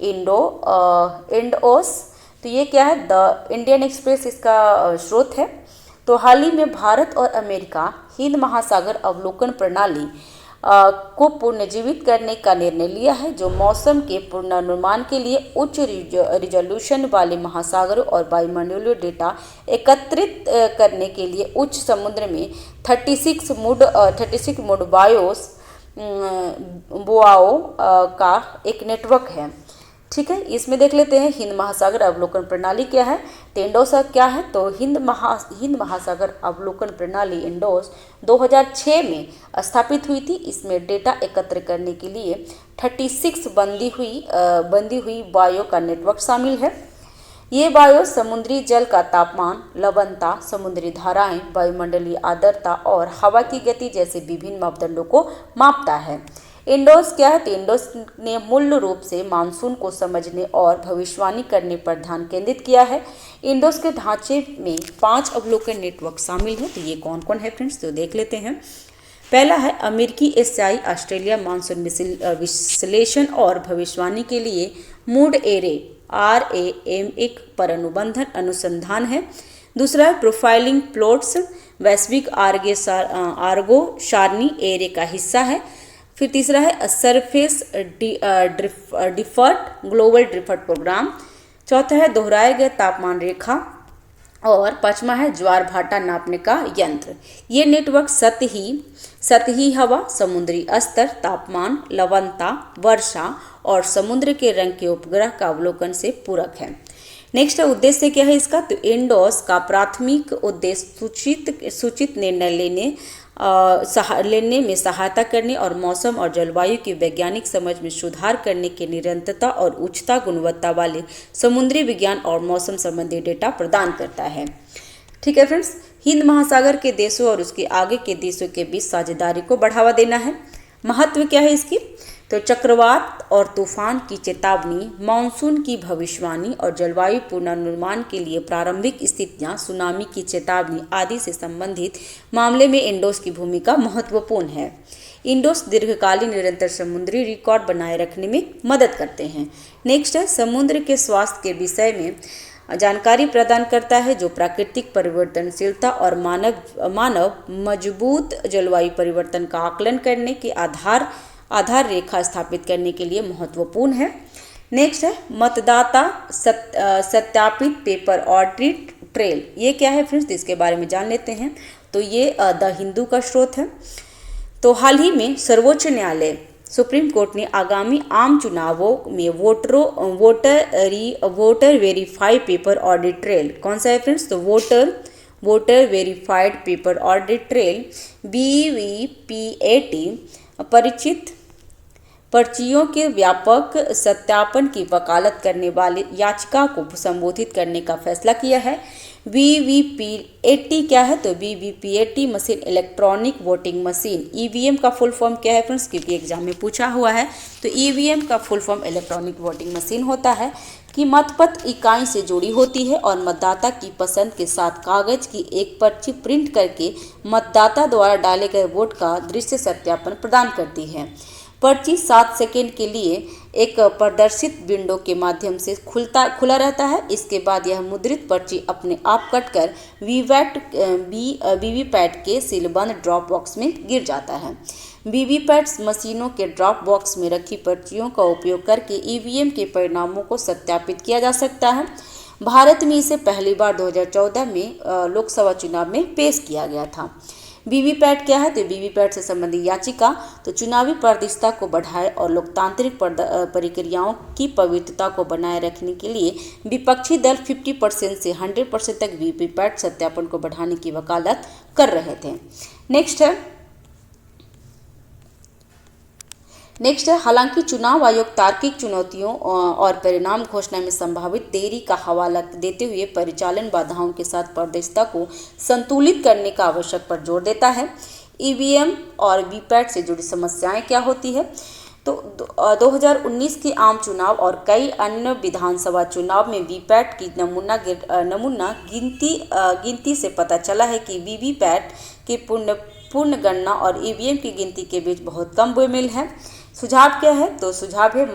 इंडोस। तो ये क्या है, द इंडियन एक्सप्रेस इसका स्रोत है। तो हाल ही में भारत और अमेरिका हिंद महासागर अवलोकन प्रणाली को पुनर्जीवित करने का निर्णय लिया है, जो मौसम के पूर्वानुमान के लिए उच्च रिजोल्यूशन वाले महासागरों और वायुमंडलीय डेटा एकत्रित करने के लिए उच्च समुद्र में 36 मुड बोआओ का एक नेटवर्क है। ठीक है, इसमें देख लेते हैं हिंद महासागर अवलोकन प्रणाली क्या है। तो इंडोस क्या है, तो हिंद महासागर अवलोकन प्रणाली इंडोस 2006 में स्थापित हुई थी। इसमें डेटा एकत्र करने के लिए 36 बंदी हुई वायु का नेटवर्क शामिल है। ये वायु समुद्री जल का तापमान, लवणता, समुद्री धाराएं, वायुमंडलीय आर्द्रता और हवा की गति जैसे विभिन्न मापदंडों को मापता है। इंडोस क्या है, तो इंडोस ने मूल रूप से मानसून को समझने और भविष्यवाणी करने पर ध्यान केंद्रित किया है। इंडोस के ढांचे में 5 अवलोकन नेटवर्क शामिल है। तो ये कौन कौन है फ्रेंड्स, तो देख लेते हैं। पहला है अमेरिकी एशियाई ऑस्ट्रेलिया मानसून विश्लेषण और भविष्यवाणी के लिए मूड एरे RAM एक पर अनुसंधान है। दूसरा है प्रोफाइलिंग प्लॉट्स, वैश्विक आर्गो सारणी एरे का हिस्सा है। फिर तीसरा है सरफेस डिफर्ट ग्लोबल ड्रिफ्ट प्रोग्राम। चौथा है दोहराए गए तापमान रेखा और पांचवा है ज्वार भाटा नापने का यंत्र। ये नेटवर्क सतही हवा, समुद्री स्तर, तापमान, लवणता, वर्षा और समुद्र के रंग के उपग्रह का अवलोकन से पूरक है। नेक्स्ट है उद्देश्य क्या है इसका, तो इंडोस का प्राथमिक उद्देश्य सूचित निर्णय लेने में सहायता करने और मौसम और जलवायु की वैज्ञानिक समझ में सुधार करने के निरंतरता और उच्चता गुणवत्ता वाले समुद्री विज्ञान और मौसम संबंधी डेटा प्रदान करता है। ठीक है फ्रेंड्स, हिंद महासागर के देशों और उसके आगे के देशों के बीच साझेदारी को बढ़ावा देना है। महत्व क्या है इसकी, तो चक्रवात और तूफान की चेतावनी, मानसून की भविष्यवाणी और जलवायु पूर्वानुमान के लिए प्रारंभिक स्थितियां, सुनामी की चेतावनी आदि से संबंधित मामले में इंडोस की भूमिका महत्वपूर्ण है। इंडोस दीर्घकालीन निरंतर समुद्री रिकॉर्ड बनाए रखने में मदद करते हैं। नेक्स्ट है समुद्र के स्वास्थ्य के विषय में जानकारी प्रदान करता है, जो प्राकृतिक परिवर्तनशीलता और मानव मजबूत जलवायु परिवर्तन का आकलन करने के आधार रेखा स्थापित करने के लिए महत्वपूर्ण है। नेक्स्ट है मतदाता सत्यापित पेपर ऑडिट ट्रेल। ये क्या है फ्रेंड्स, इसके बारे में जान लेते हैं। तो ये द हिंदू का स्रोत है। तो हाल ही में सर्वोच्च न्यायालय सुप्रीम कोर्ट ने आगामी आम चुनावों में voter verified paper audit trail, कौन सा है फ्रेंड्स, तो voter verified paper audit trail BVPAT परिचित पर्चियों के व्यापक सत्यापन की वकालत करने वाली याचिका को संबोधित करने का फैसला किया है। VVPAT क्या है, तो VVPAT machine electronic voting machine, EVM का फुल फॉर्म क्या है फ्रेंड्स, क्योंकि एग्जाम में पूछा हुआ है। तो EVM का full form electronic voting machine होता है कि मतपत्र इकाई से जुड़ी होती है और मतदाता की पसंद के साथ कागज की एक पर्ची प्रिंट करके मतदाता द्वारा डाले गए वोट का दृश्य सत्यापन प्रदान करती है। पर्ची 7 सेकेंड के लिए एक प्रदर्शित विंडो के माध्यम से खुला रहता है। इसके बाद यह मुद्रित पर्ची अपने आप कटकर वीवीपैट के सीलबंद ड्रॉप बॉक्स में गिर जाता है। वीवीपैट मशीनों के ड्रॉप बॉक्स में रखी पर्चियों का उपयोग करके EVM के परिणामों को सत्यापित किया जा सकता है। भारत में इसे पहली बार 2014 में लोकसभा चुनाव में पेश किया गया था। वीवीपैट क्या है, तो वीवीपैट से संबंधित याचिका, तो चुनावी पारदर्शिता को बढ़ाए और लोकतांत्रिक प्रक्रियाओं की पवित्रता को बनाए रखने के लिए विपक्षी दल 50% से 100% तक वीवीपैट सत्यापन को बढ़ाने की वकालत कर रहे थे। नेक्स्ट है हालांकि चुनाव आयोग तार्किक चुनौतियों और परिणाम घोषणा में संभावित देरी का हवाला देते हुए परिचालन बाधाओं के साथ पारदर्शिता को संतुलित करने का आवश्यक पर जोर देता है। ईवीएम और वीपैट से जुड़ी समस्याएं क्या होती है, तो 2019 के आम चुनाव और कई अन्य विधानसभा चुनाव में वीपैट की नमूना गिनती से पता चला है कि वीवीपैट की पूर्ण गणना और ईवीएम की गिनती के बीच बहुत कम बेमेल है। सुझाव क्या है, तो सुझाव है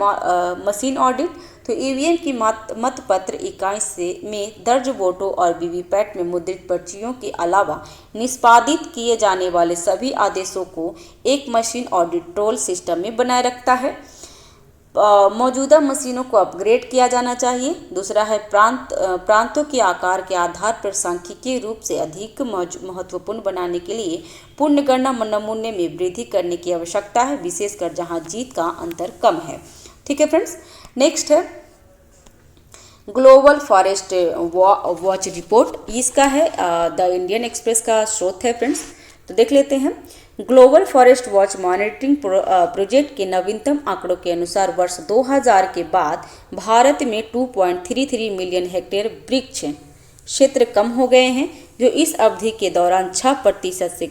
मशीन ऑडिट। तो ईवीएम की मतपत्र इकाई में दर्ज वोटों और वीवीपैट में मुद्रित पर्चियों के अलावा निष्पादित किए जाने वाले सभी आदेशों को एक मशीन ऑडिट रोल सिस्टम में बनाए रखता है। मौजूदा मशीनों को अपग्रेड किया जाना चाहिए। दूसरा है प्रांतों के आकार के आधार पर सांख्यिकीय रूप से अधिक महत्वपूर्ण बनाने के लिए पूर्ण गणना नमूने में वृद्धि करने की आवश्यकता है, विशेषकर जहां जीत का अंतर कम है। ठीक है फ्रेंड्स, नेक्स्ट है ग्लोबल फॉरेस्ट वॉच रिपोर्ट। इसका है द इंडियन एक्सप्रेस का स्रोत है फ्रेंड्स। तो देख लेते हैं। Global forest watch monitoring project के नवीनतम आंकड़ों के अनुसार वर्ष 2000 के बाद भारत में 2.33 मिलियन हेक्टेयर वृक्ष क्षेत्र कम हो गए हैं, जो इस अवधि के दौरान 6% से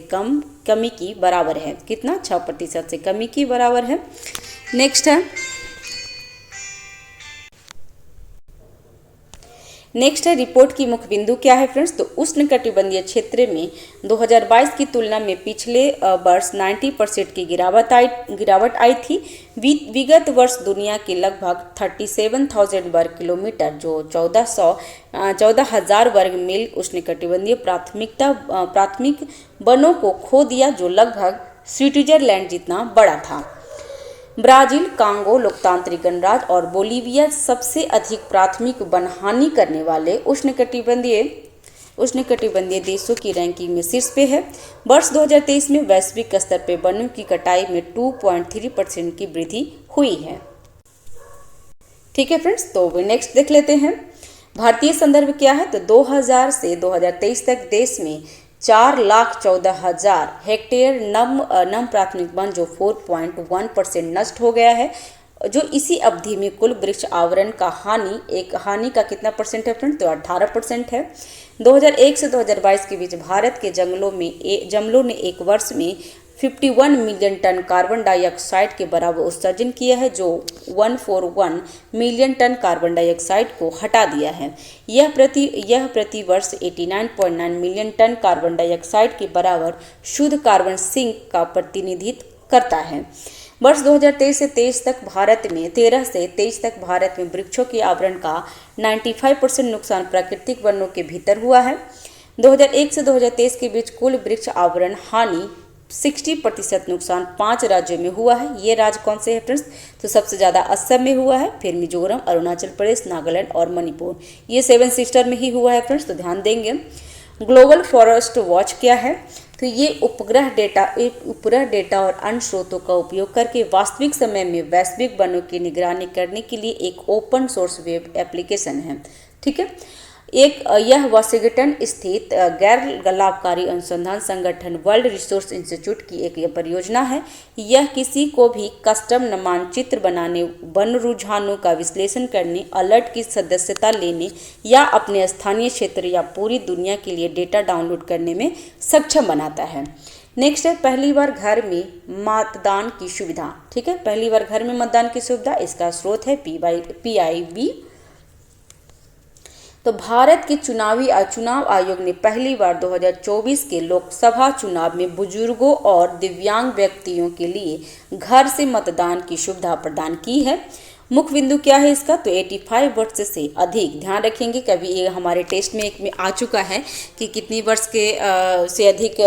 कमी की बराबर है। कितना? 6% से कमी की बराबर है। नेक्स्ट है रिपोर्ट की मुख्य बिंदु क्या है फ्रेंड्स, तो उष्णकटिबंधीय क्षेत्र में 2022 की तुलना में पिछले वर्ष 90% की गिरावट आई थी। विगत वर्ष दुनिया के लगभग 37,000 वर्ग किलोमीटर जो 14,000 वर्ग मील उष्णकटिबंधीय प्राथमिक वनों को खो दिया, जो लगभग स्विट्जरलैंड जितना बड़ा था। ब्राजील, कांगो, लोकतांत्रिक गणराज्य और बोलीविया सबसे अधिक प्राथमिक वनहानि करने वाले उष्णकटिबंधीय देशों की रैंकिंग में शीर्ष पे है। वर्ष 2023 में वैश्विक स्तर पर वनों की कटाई में 2.3% की वृद्धि हुई है। ठीक है फ्रेंड्स, तो नेक्स्ट देख लेते हैं। भारतीय संदर्भ क्या है, तो 2000 से 2023 तक देश में 4,14,000 हेक्टेयर नम प्राथमिक वन जो 4.1% नष्ट हो गया है, जो इसी अवधि में कुल वृक्ष आवरण का हानि का कितना परसेंट है फ्रेंड, तो 18% है। 2001 से 2022 के बीच भारत के जंगलों ने एक वर्ष में 51 मिलियन टन कार्बन डाइऑक्साइड के बराबर उत्सर्जन किया है, जो 141 मिलियन टन कार्बन डाइऑक्साइड को हटा दिया है। यह प्रति वर्ष 89.9 मिलियन टन कार्बन डाइऑक्साइड के बराबर शुद्ध कार्बन सिंक का प्रतिनिधित्व करता है। वर्ष 2013 से 23 तक भारत में वृक्षों के आवरण का 95% नुकसान प्राकृतिक वनों के भीतर हुआ है। 2001 से 2023 के बीच कुल वृक्ष आवरण हानि 60% नुकसान 5 राज्यों में हुआ है। ये राज्य कौन से हैं फ्रेंड्स, तो सबसे ज़्यादा असम में हुआ है, फिर मिजोरम, अरुणाचल प्रदेश, नागालैंड और मणिपुर, ये 7 सिस्टर में ही हुआ है फ्रेंड्स, तो ध्यान देंगे। ग्लोबल फॉरेस्ट वॉच क्या है, तो ये उपग्रह डेटा और अन्य स्रोतों का उपयोग करके वास्तविक समय में वैश्विक वनों की निगरानी करने के लिए एक ओपन सोर्स वेब एप्लीकेशन है। ठीक है, यह वाशिंगटन स्थित गैर लाभकारी अनुसंधान संगठन वर्ल्ड रिसोर्स इंस्टीट्यूट की एक परियोजना है। यह किसी को भी कस्टम मानचित्र बनाने, वन रुझानों का विश्लेषण करने, अलर्ट की सदस्यता लेने या अपने स्थानीय क्षेत्र या पूरी दुनिया के लिए डेटा डाउनलोड करने में सक्षम बनाता है। नेक्स्ट है पहली बार घर में मतदान की सुविधा। ठीक है, पहली बार घर में मतदान की सुविधा, इसका स्रोत है PIB। तो भारत के चुनाव आयोग ने पहली बार 2024 के लोकसभा चुनाव में बुजुर्गों और दिव्यांग व्यक्तियों के लिए घर से मतदान की सुविधा प्रदान की है। मुख्य बिंदु क्या है इसका, तो 85 वर्ष से अधिक, ध्यान रखेंगे कभी ये हमारे टेस्ट में एक में आ चुका है कि कितनी वर्ष के से अधिक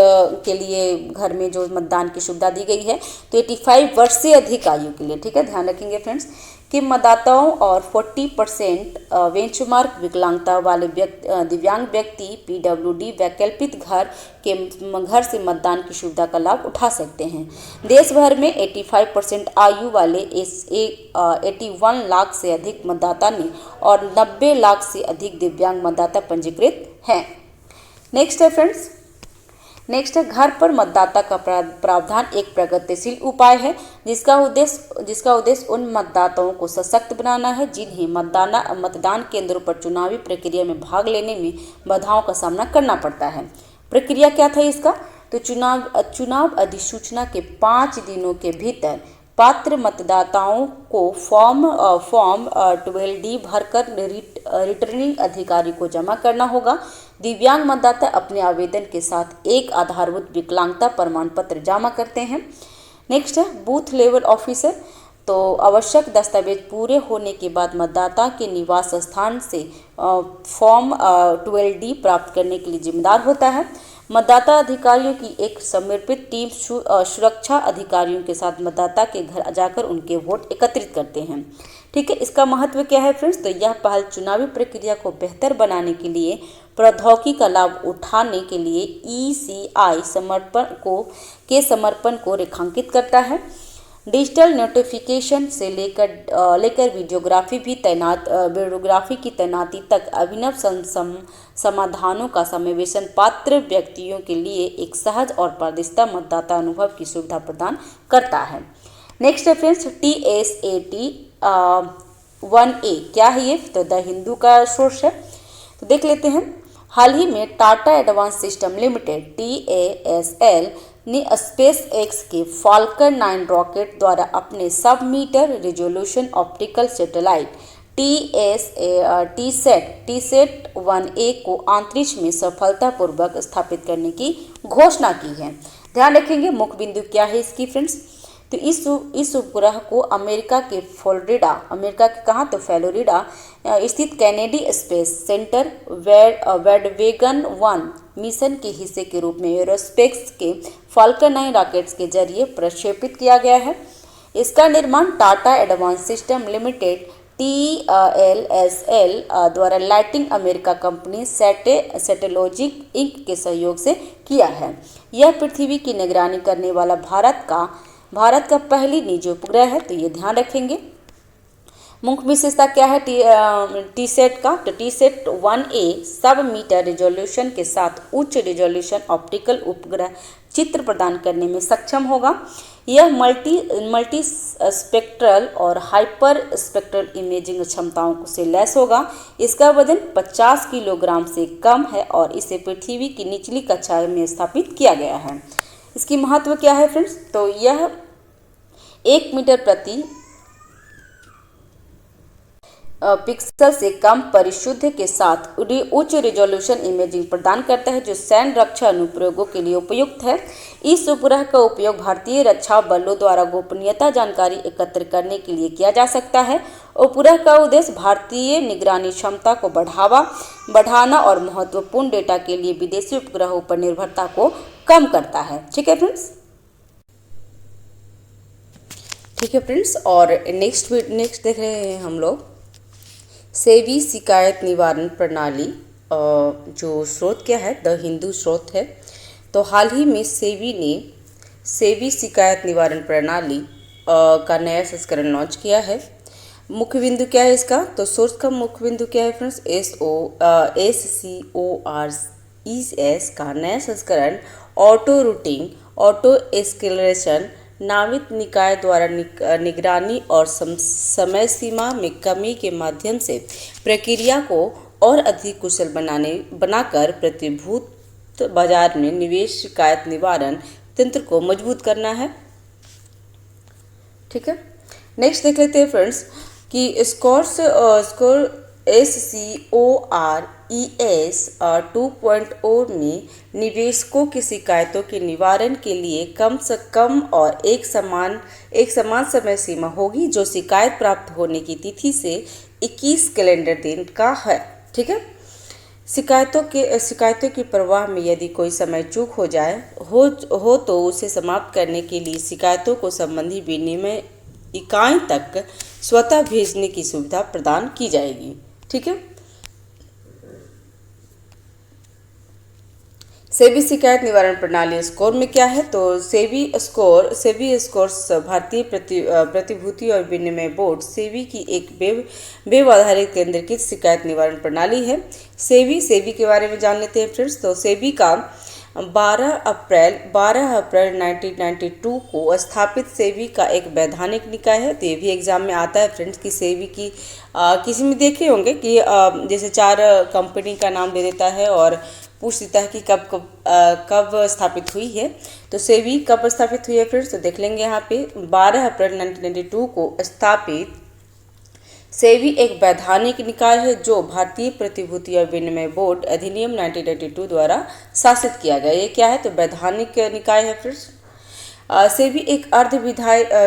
के लिए घर में जो मतदान की सुविधा दी गई है, तो 85 वर्ष से अधिक आयु के लिए। ठीक है, ध्यान रखेंगे फ्रेंड्स कि मतदाताओं और 40% बेंचमार्क विकलांगता वाले दिव्यांग व्यक्ति पीडब्ल्यूडी वैकल्पिक घर से मतदान की सुविधा का लाभ उठा सकते हैं। देश भर में 85% आयु वाले 81 लाख से अधिक मतदाता ने और 90 लाख से अधिक दिव्यांग मतदाता पंजीकृत हैं। नेक्स्ट है फ्रेंड्स, नेक्स्ट है घर पर मतदाता का प्रावधान एक प्रगतिशील उपाय है जिसका उद्देश्य उन मतदाताओं को सशक्त बनाना है जिन्हें मतदान केंद्रों पर चुनावी प्रक्रिया में भाग लेने में बाधाओं का सामना करना पड़ता है। प्रक्रिया क्या था इसका? तो चुनाव अधिसूचना के 5 दिनों के भीतर पात्र मतदाताओं को फॉर्म 12D भरकर रिटर्निंग अधिकारी को जमा करना होगा। दिव्यांग मतदाता अपने आवेदन के साथ एक आधारभूत विकलांगता प्रमाण पत्र जमा करते हैं। नेक्स्ट है बूथ लेवल ऑफिसर। तो आवश्यक दस्तावेज पूरे होने के बाद मतदाता के निवास स्थान से फॉर्म 12D प्राप्त करने के लिए जिम्मेदार होता है। मतदाता अधिकारियों की एक समर्पित टीम सुरक्षा अधिकारियों के साथ मतदाता के घर जाकर उनके वोट एकत्रित करते हैं। ठीक है, इसका महत्व क्या है फ्रेंड्स? तो यह पहल चुनावी प्रक्रिया को बेहतर बनाने के लिए, प्रौद्योगिकी का लाभ उठाने के लिए ECI समर्पण को रेखांकित करता है। डिजिटल नोटिफिकेशन से लेकर वीडियोग्राफी की तैनाती तक अभिनव समाधानों का समावेशन पात्र व्यक्तियों के लिए एक सहज और पारदर्शिता मतदाता अनुभव की सुविधा प्रदान करता है। नेक्स्ट है फ्रेंड्स TSAT 1A क्या है ये? तो द हिंदू का सोर्स है, तो देख लेते हैं। हाल ही में Tata advance system limited TASL ने SpaceX के फाल्कन 9 रॉकेट द्वारा अपने sub metre resolution optical satellite TSAT 1A को अंतरिक्ष में सफलतापूर्वक स्थापित करने की घोषणा की है। ध्यान रखेंगे मुख्य बिंदु क्या है इसकी फ्रेंड्स। तो इस उपग्रह को अमेरिका के कहाँ? तो फ्लोरिडा स्थित कैनेडी स्पेस सेंटर वेडवेगन 1 मिशन के हिस्से के रूप में एरोस्पेस के फाल्कन 9 रॉकेट्स के जरिए प्रक्षेपित किया गया है। इसका निर्माण Tata advance system limited TLSL द्वारा लाइटिंग अमेरिका कंपनी सैटेलॉजिक इंक के सहयोग से किया है। यह पृथ्वी की निगरानी करने वाला भारत का पहली निजी उपग्रह है, तो ये ध्यान रखेंगे। मुख्य विशेषता क्या है TSAT का? तो TSAT 1A सब मीटर रिजोल्यूशन के साथ उच्च रिजोल्यूशन ऑप्टिकल उपग्रह चित्र प्रदान करने में सक्षम होगा। यह मल्टी स्पेक्ट्रल और हाइपर स्पेक्ट्रल इमेजिंग क्षमताओं से लैस होगा। इसका वजन 50 किलोग्राम से कम है और इसे पृथ्वी की निचली कक्षा में स्थापित किया गया है। इसकी महत्व क्या है फ्रेंड्स? तो यह 1 मीटर प्रति पिक्सल से कम परिशुद्ध के साथ उच्च रिजोल्यूशन इमेजिंग प्रदान करता है जो सैन्य रक्षा अनुप्रयोगों के लिए उपयुक्त है। इस उपग्रह का उपयोग भारतीय रक्षा बलों द्वारा गोपनीयता जानकारी एकत्र करने के लिए किया जा सकता है। उपग्रह का उद्देश्य भारतीय निगरानी क्षमता को बढ़ाना और महत्वपूर्ण डेटा के लिए विदेशी उपग्रहों पर निर्भरता को कम करता है। ठीक है फ्रेंड्स, और नेक्स्ट देख रहे हैं हम लोग सेवी शिकायत निवारण प्रणाली। जो स्रोत क्या है? द हिंदू स्रोत है। तो हाल ही में सेवी शिकायत निवारण प्रणाली का नया संस्करण लॉन्च किया है। मुख्य बिंदु क्या है इसका? तो सोर्स का मुख्य बिंदु क्या है फ्रेंड्स? SCORES का नया संस्करण ऑटो रूटिंग ऑटो एस्केलेशन नामित निकाय द्वारा निगरानी और समय सीमा में कमी के माध्यम से प्रक्रिया को और अधिक कुशल बनाकर प्रतिभूत बाजार में निवेश शिकायत निवारण तंत्र को मजबूत करना है। ठीक है, नेक्स्ट देख लेते हैं फ्रेंड्स कि SCORES 2.0 में निवेशकों की शिकायतों के निवारण के लिए कम से कम और एक समान समय सीमा होगी जो शिकायत प्राप्त होने की तिथि से 21 कैलेंडर दिन का है। ठीक है, शिकायतों की प्रवाह में यदि कोई समय चूक हो तो उसे समाप्त करने के लिए शिकायतों को संबंधी विनिमय इकाई तक स्वतः भेजने की सुविधा प्रदान की जाएगी। ठीक है। सेबी शिकायत निवारण प्रणाली स्कोर में क्या है, तो सेबी स्कोर्स भारतीय प्रतिभूति और विनिमय बोर्ड सेबी की एक वेब आधारित केंद्रीकृत शिकायत निवारण प्रणाली है। सेबी के बारे में जान लेते हैं फ्रेंड्स। तो सेबी का 12 अप्रैल 1992 को स्थापित सेबी का एक वैधानिक निकाय है। तो ये भी एग्जाम में आता है फ्रेंड्स कि सेबी की किसी में देखे होंगे कि जैसे 4 कंपनी का नाम दे देता है और पूछ देता है कि कब स्थापित हुई है। तो सेबी कब स्थापित हुई है फ्रेंड्स, तो देख लेंगे यहाँ पे 12 अप्रैल 1992 को स्थापित सेबी एक वैधानिक निकाय है जो भारतीय प्रतिभूति और विनिमय बोर्ड अधिनियम 1992 द्वारा शासित किया गया। ये क्या है, तो वैधानिक निकाय है फ्रेंड्स। सेबी एक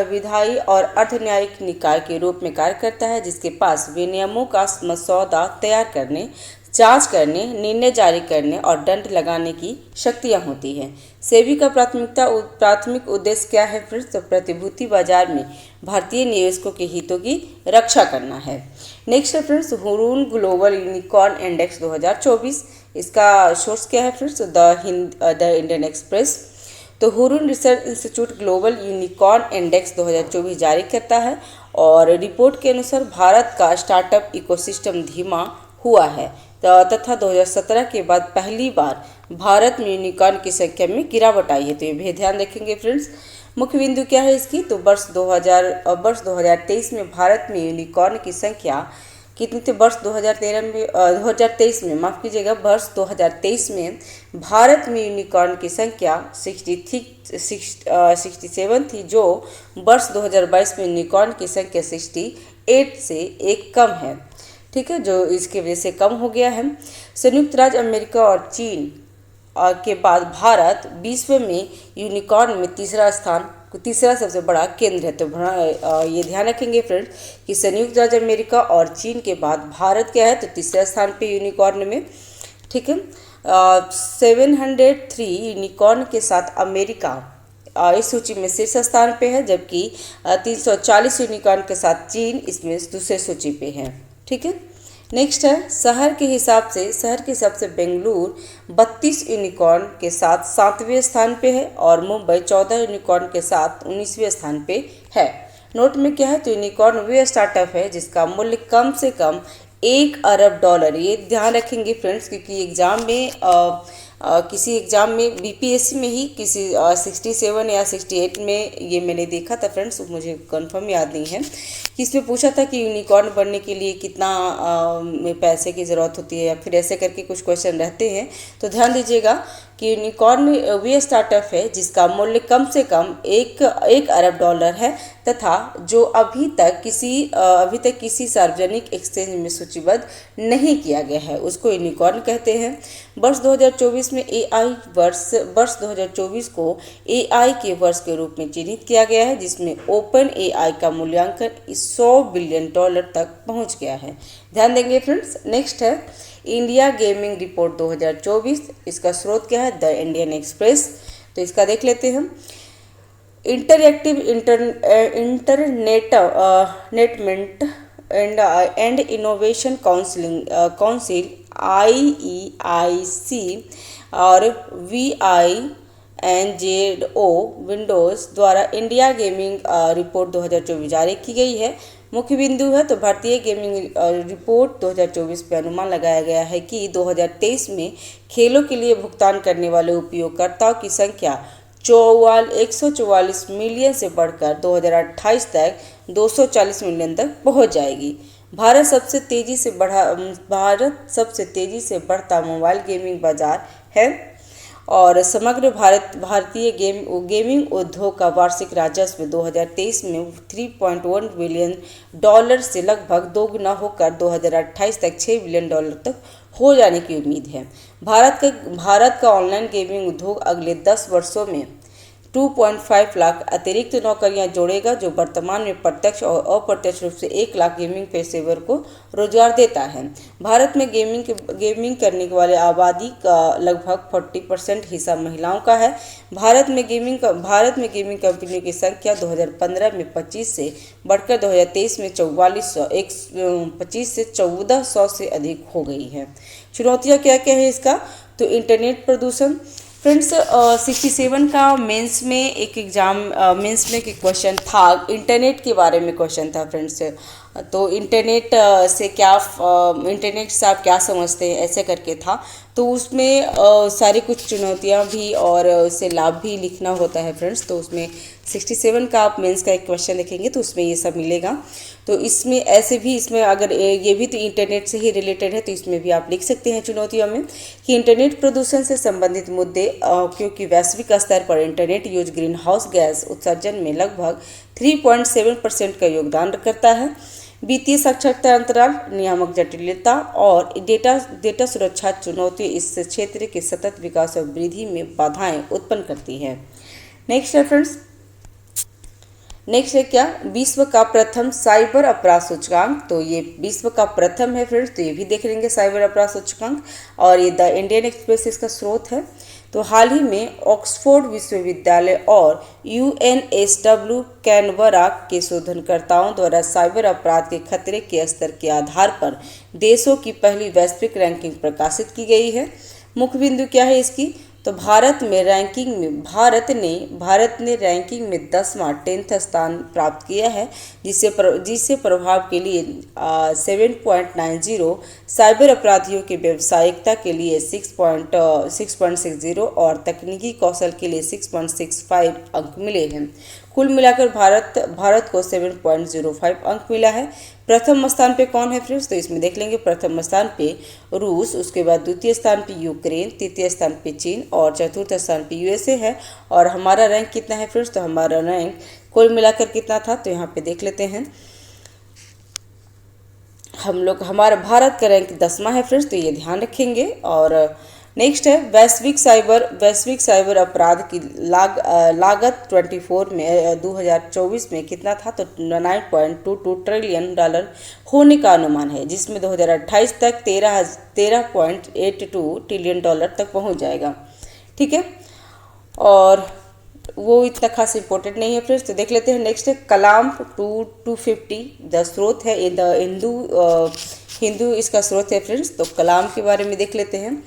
विधायी और अर्ध न्यायिक निकाय के रूप में कार्य करता है जिसके पास विनियमों का मसौदा तैयार करने, जांच करने, निर्णय जारी करने और दंड लगाने की शक्तियां होती हैं। सेबी का प्राथमिक उद्देश्य क्या है फ्रेंड्स, तो प्रतिभूति बाजार में भारतीय निवेशकों के हितों की रक्षा करना है। नेक्स्ट है friends Hurun global unicorn index 2024। इसका सोर्स क्या है फ्रेंड्स, द इंडियन एक्सप्रेस। तो Hurun research institute global unicorn index 2024 जारी करता है और रिपोर्ट के अनुसार भारत का स्टार्टअप इकोसिस्टम धीमा हुआ है तथा 2017 के बाद पहली बार भारत में यूनिकॉर्न की संख्या में गिरावट आई है। तो ये भी ध्यान रखेंगे फ्रेंड्स। मुख्य बिंदु क्या है इसकी, तो वर्ष 2023 में भारत में यूनिकॉर्न की संख्या कितनी थी, वर्ष 2023 में माफ़ कीजिएगा, वर्ष 2023 में भारत में यूनिकॉर्न की संख्या 67 थी, जो वर्ष 2022 में यूनिकॉर्न की संख्या 68 से एक कम है। ठीक है, जो इसकी वजह से कम हो गया है। संयुक्त राज्य अमेरिका और चीन के बाद भारत विश्व में यूनिकॉर्न में तीसरा सबसे बड़ा केंद्र है। तो ये ध्यान रखेंगे फ्रेंड्स कि संयुक्त राज्य अमेरिका और चीन के बाद भारत क्या है, तो तीसरे स्थान पे यूनिकॉर्न में। ठीक है, 703 यूनिकॉर्न के साथ अमेरिका इस सूची में शीर्ष स्थान पे है, जबकि 340 यूनिकॉर्न के साथ चीन इसमें दूसरे सूची पे है। ठीक है, नेक्स्ट है शहर के हिसाब से बेंगलुरु 32 यूनिकॉर्न के साथ 7वें स्थान पे है और मुंबई 14 यूनिकॉर्न के साथ 19वें स्थान पे है। नोट में क्या है, तो यूनिकॉर्न वे स्टार्टअप है जिसका मूल्य कम से कम $1 अरब। ये ध्यान रखेंगे फ्रेंड्स क्योंकि एग्जाम में किसी एग्जाम में बीपीएससी में ही किसी 67 या 68 में ये मैंने देखा था फ्रेंड्स, मुझे कंफर्म याद नहीं है कि इसमें पूछा था कि यूनिकॉर्न बनने के लिए कितना पैसे की ज़रूरत होती है या फिर ऐसे करके कुछ क्वेश्चन रहते हैं। तो ध्यान दीजिएगा कि यूनिकॉर्न वे स्टार्टअप है जिसका मूल्य कम से कम $1 अरब है तथा जो अभी तक किसी सार्वजनिक एक्सचेंज में सूचीबद्ध नहीं किया गया है, उसको यूनिकॉर्न कहते हैं। वर्ष 2024 में वर्ष 2024 को AI के वर्ष के रूप में चिन्हित किया गया है, जिसमें ओपन AI का मूल्यांकन $100 बिलियन तक पहुंच गया है। ध्यान देंगे फ्रेंड्स। नेक्स्ट है इंडिया गेमिंग रिपोर्ट 2024। इसका स्रोत क्या है, द इंडियन एक्सप्रेस। तो इसका देख लेते हैं। Interactive इंटरनेटमेंट and innovation council IEIC और VINZO विंडोज़ द्वारा इंडिया गेमिंग रिपोर्ट 2024 जारी की गई है। मुख्य बिंदु है तो भारतीय गेमिंग रिपोर्ट 2024 में अनुमान लगाया गया है कि 2023 में खेलों के लिए भुगतान करने वाले उपयोगकर्ताओं की संख्या 144 मिलियन से बढ़कर 2028 तक 240 मिलियन तक पहुंच जाएगी। भारत सबसे तेजी से बढ़ता मोबाइल गेमिंग बाजार है और समग्र भारतीय गेमिंग उद्योग का वार्षिक राजस्व 2023 में $3.1 बिलियन से लगभग दोगुना होकर 2028 तक $6 बिलियन तक हो जाने की उम्मीद है। भारत का ऑनलाइन गेमिंग उद्योग अगले 10 वर्षों में 2.5 लाख अतिरिक्त नौकरियां जोड़ेगा, जो वर्तमान में प्रत्यक्ष और अप्रत्यक्ष रूप से 1 लाख गेमिंग पेशेवर को रोजगार देता है। भारत में गेमिंग करने वाले आबादी का लगभग 40% हिस्सा महिलाओं का है। भारत में गेमिंग कंपनियों की संख्या 2015 में 25 से बढ़कर 2023 में 25 से 1400 से अधिक हो गई है। चुनौतियाँ क्या क्या है इसका? तो इंटरनेट प्रदूषण। फ्रेंड्स 67 का मेंस में एक क्वेश्चन था, इंटरनेट के बारे में क्वेश्चन था फ्रेंड्स। तो इंटरनेट से आप क्या समझते हैं, ऐसे करके था। तो उसमें सारी कुछ चुनौतियां भी और उससे लाभ भी लिखना होता है फ्रेंड्स। तो उसमें 67 का आप मेंस का एक क्वेश्चन देखेंगे तो उसमें ये सब मिलेगा। तो इसमें इसमें अगर ये भी तो इंटरनेट से ही रिलेटेड है, तो इसमें भी आप लिख सकते हैं चुनौतियों में कि इंटरनेट प्रदूषण से संबंधित मुद्दे, क्योंकि वैश्विक स्तर पर internet use green house gas उत्सर्जन में लगभग 3.7% का योगदान करता है। वित्तीय साक्षरता अंतराल, नियामक जटिलता और डेटा सुरक्षा चुनौती इस क्षेत्र के सतत विकास और वृद्धि में बाधाएं उत्पन्न करती है। नेक्स्ट है फ्रेंड्स, नेक्स्ट है क्या? विश्व का प्रथम साइबर अपराध सूचकांक। तो ये विश्व का प्रथम है फ्रेंड्स, तो ये भी देख लेंगे साइबर अपराध सूचकांक, और ये द इंडियन एक्सप्रेस इसका स्रोत है। तो हाल ही में ऑक्सफोर्ड विश्वविद्यालय और यूएनएसडब्ल्यू कैनबरा के शोधकर्ताओं द्वारा साइबर अपराध के खतरे के स्तर के आधार पर देशों की पहली वैश्विक रैंकिंग प्रकाशित की गई है। मुख्य बिंदु क्या है इसकी? तो भारत ने रैंकिंग में 10th स्थान प्राप्त किया है, जिससे प्रभाव के लिए 7.90, साइबर अपराधियों के व्यावसायिकता के लिए 6.60 और तकनीकी कौशल के लिए 6.65 अंक मिले हैं। कुल मिलाकर भारत को 7.05 अंक मिला है। प्रथम स्थान पे कौन है फ्रेंड्स? तो इसमें देख लेंगे, प्रथम स्थान पे रूस, उसके बाद द्वितीय स्थान पे यूक्रेन, तृतीय स्थान पे चीन और चतुर्थ स्थान पे यूएसए है। और हमारा रैंक कितना है फ्रेंड्स? तो हमारा रैंक कुल मिलाकर कितना था? तो यहाँ पे देख लेते हैं, हमारा भारत का रैंक 10वां है फ्रेंड्स, तो ये ध्यान रखेंगे। और नेक्स्ट है वैश्विक साइबर अपराध की लागत 2024 में कितना था? तो $9.22 ट्रिलियन होने का अनुमान है, जिसमें 2028 तक 13.82 ट्रिलियन डॉलर तक पहुंच जाएगा। ठीक है, और वो इतना खास इंपॉर्टेंट नहीं है फ्रेंड्स। तो देख लेते हैं नेक्स्ट है कलाम 250, द स्रोत है द हिंदू इसका स्रोत है फ्रेंड्स। तो कलाम के बारे में देख लेते हैं।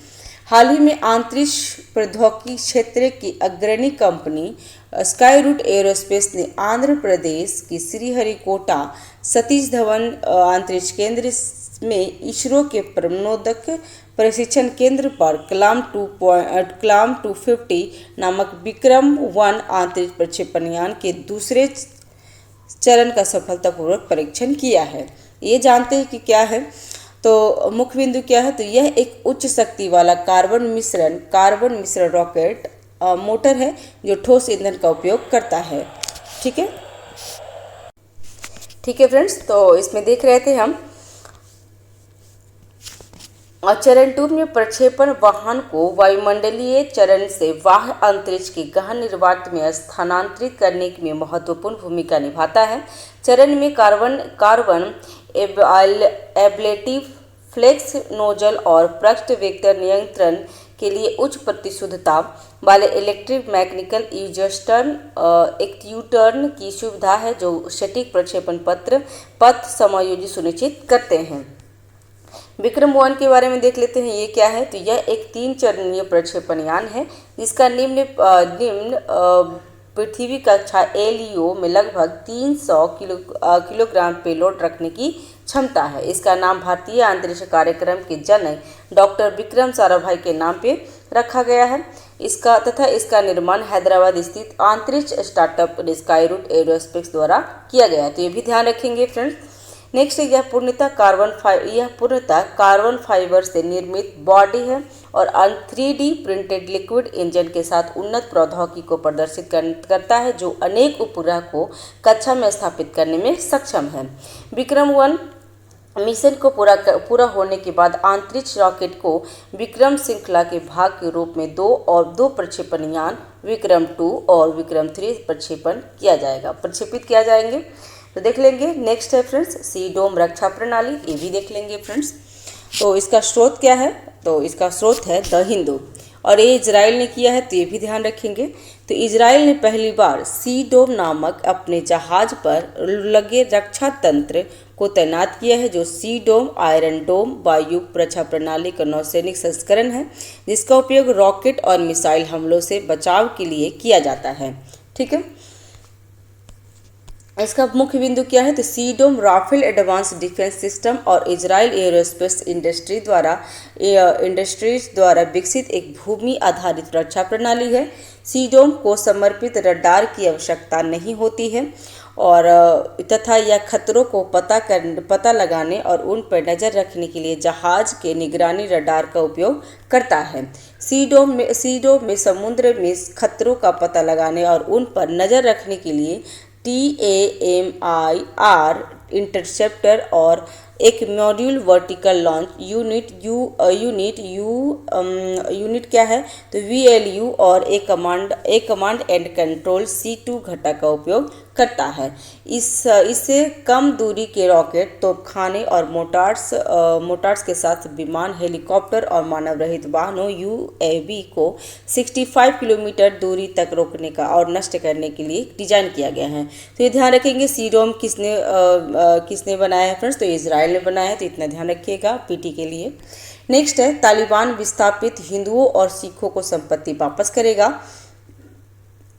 हाल ही में अंतरिक्ष प्रौद्योगिकी क्षेत्र की अग्रणी कंपनी स्काई रूट एरोस्पेस ने आंध्र प्रदेश की श्रीहरिकोटा सतीश धवन अंतरिक्ष केंद्र में इसरो के प्रणोदक प्रशिक्षण केंद्र पर कलाम 250 नामक विक्रम-1 अंतरिक्ष प्रक्षेपण यान के दूसरे चरण का सफलतापूर्वक परीक्षण किया है। ये जानते हैं कि क्या है? तो मुख्य बिंदु क्या है? तो यह एक उच्च शक्ति वाला कार्बन मिश्रण रॉकेट मोटर है जो ठोस ईंधन का उपयोग करता है। ठीक है फ्रेंड्स, तो इसमें देख रहे थे हम चरण 2 में प्रक्षेपण वाहन को वायुमंडलीय चरण से बाह्य अंतरिक्ष के गहन निर्वात में स्थानांतरित करने में महत्वपूर्ण भूमिका निभाता है। चरण में कार्बन एब्लेटिव फ्लेक्स नोजल और पृष्ठ वेक्टर नियंत्रण के लिए उच्च प्रतिशुद्धता वाले इलेक्ट्रिक मैकेनिकल एक्ट्यूटर्न की सुविधा है, जो सटीक प्रक्षेपण पथ समायोजित सुनिश्चित करते हैं। विक्रम-1 के बारे में देख लेते हैं, ये क्या है? तो यह एक 3 चरणीय प्रक्षेपण यान है जिसका निम्न पृथ्वी कक्षा LEO में लगभग 300 किलोग्राम पेलोड रखने की क्षमता है। इसका नाम भारतीय अंतरिक्ष कार्यक्रम के जनक डॉक्टर विक्रम साराभाई के नाम पे रखा गया है। इसका निर्माण हैदराबाद स्थित अंतरिक्ष स्टार्टअप स्काई रूट एरोस्पेस द्वारा किया गया है। तो ये भी ध्यान रखेंगे फ्रेंड्स। नेक्स्ट यह पूर्णतः कार्बन फाइबर से निर्मित बॉडी है और 3D प्रिंटेड लिक्विड इंजन के साथ उन्नत प्रौद्योगिकी को प्रदर्शित करता है, जो अनेक उपग्रह को कक्षा में स्थापित करने में सक्षम है। विक्रम-1 मिशन को पूरा होने के बाद अंतरिक्ष रॉकेट को विक्रम श्रृंखला के भाग के रूप में दो प्रक्षेपण यान विक्रम 2 और विक्रम 3 प्रक्षेपित किया जाएंगे। तो देख लेंगे। नेक्स्ट है फ्रेंड्स सी डोम रक्षा प्रणाली, ये भी देख लेंगे फ्रेंड्स। तो इसका स्रोत क्या है? तो इसका स्रोत है द हिंदू, और ये इजराइल ने किया है, तो ये भी ध्यान रखेंगे। तो इजराइल ने पहली बार सी डोम नामक अपने जहाज पर लगे रक्षा तंत्र को तैनात किया है, जो सी डोम आयरन डोम वायु रक्षा प्रणाली का नौसैनिक संस्करण है, जिसका उपयोग रॉकेट और मिसाइल हमलों से बचाव के लिए किया जाता है। ठीक है, इसका मुख्य बिंदु क्या है? तो सी डोम राफेल एडवांस डिफेंस सिस्टम और इजराइल एरोस्पेस इंडस्ट्रीज द्वारा विकसित एक भूमि आधारित रक्षा प्रणाली है। सी डोम को समर्पित रडार की आवश्यकता नहीं होती है और तथा यह खतरों को पता लगाने और उन पर नज़र रखने के लिए जहाज के निगरानी रडार का उपयोग करता है। सी डोम में समुद्र में खतरों का पता लगाने और उन पर नज़र रखने के लिए TAMIR इंटरसेप्टर और एक मॉड्यूल वर्टिकल लॉन्च यूनिट क्या है? तो VLU और एक कमांड एंड कंट्रोल C2 घटक का उपयोग करता है। इससे कम दूरी के रॉकेट, तोपखाने और मोटार्स के साथ विमान, हेलीकॉप्टर और मानव रहित वाहनों UAV को 65 किलोमीटर दूरी तक रोकने का और नष्ट करने के लिए डिजाइन किया गया है। तो ये ध्यान रखेंगे सी डोम किसने बनाया है फ्रेंड्स? तो इजराइल ने बनाया है, तो इतना ध्यान रखिएगा PT के लिए। नेक्स्ट है तालिबान विस्थापित हिंदुओं और सिखों को संपत्ति वापस करेगा।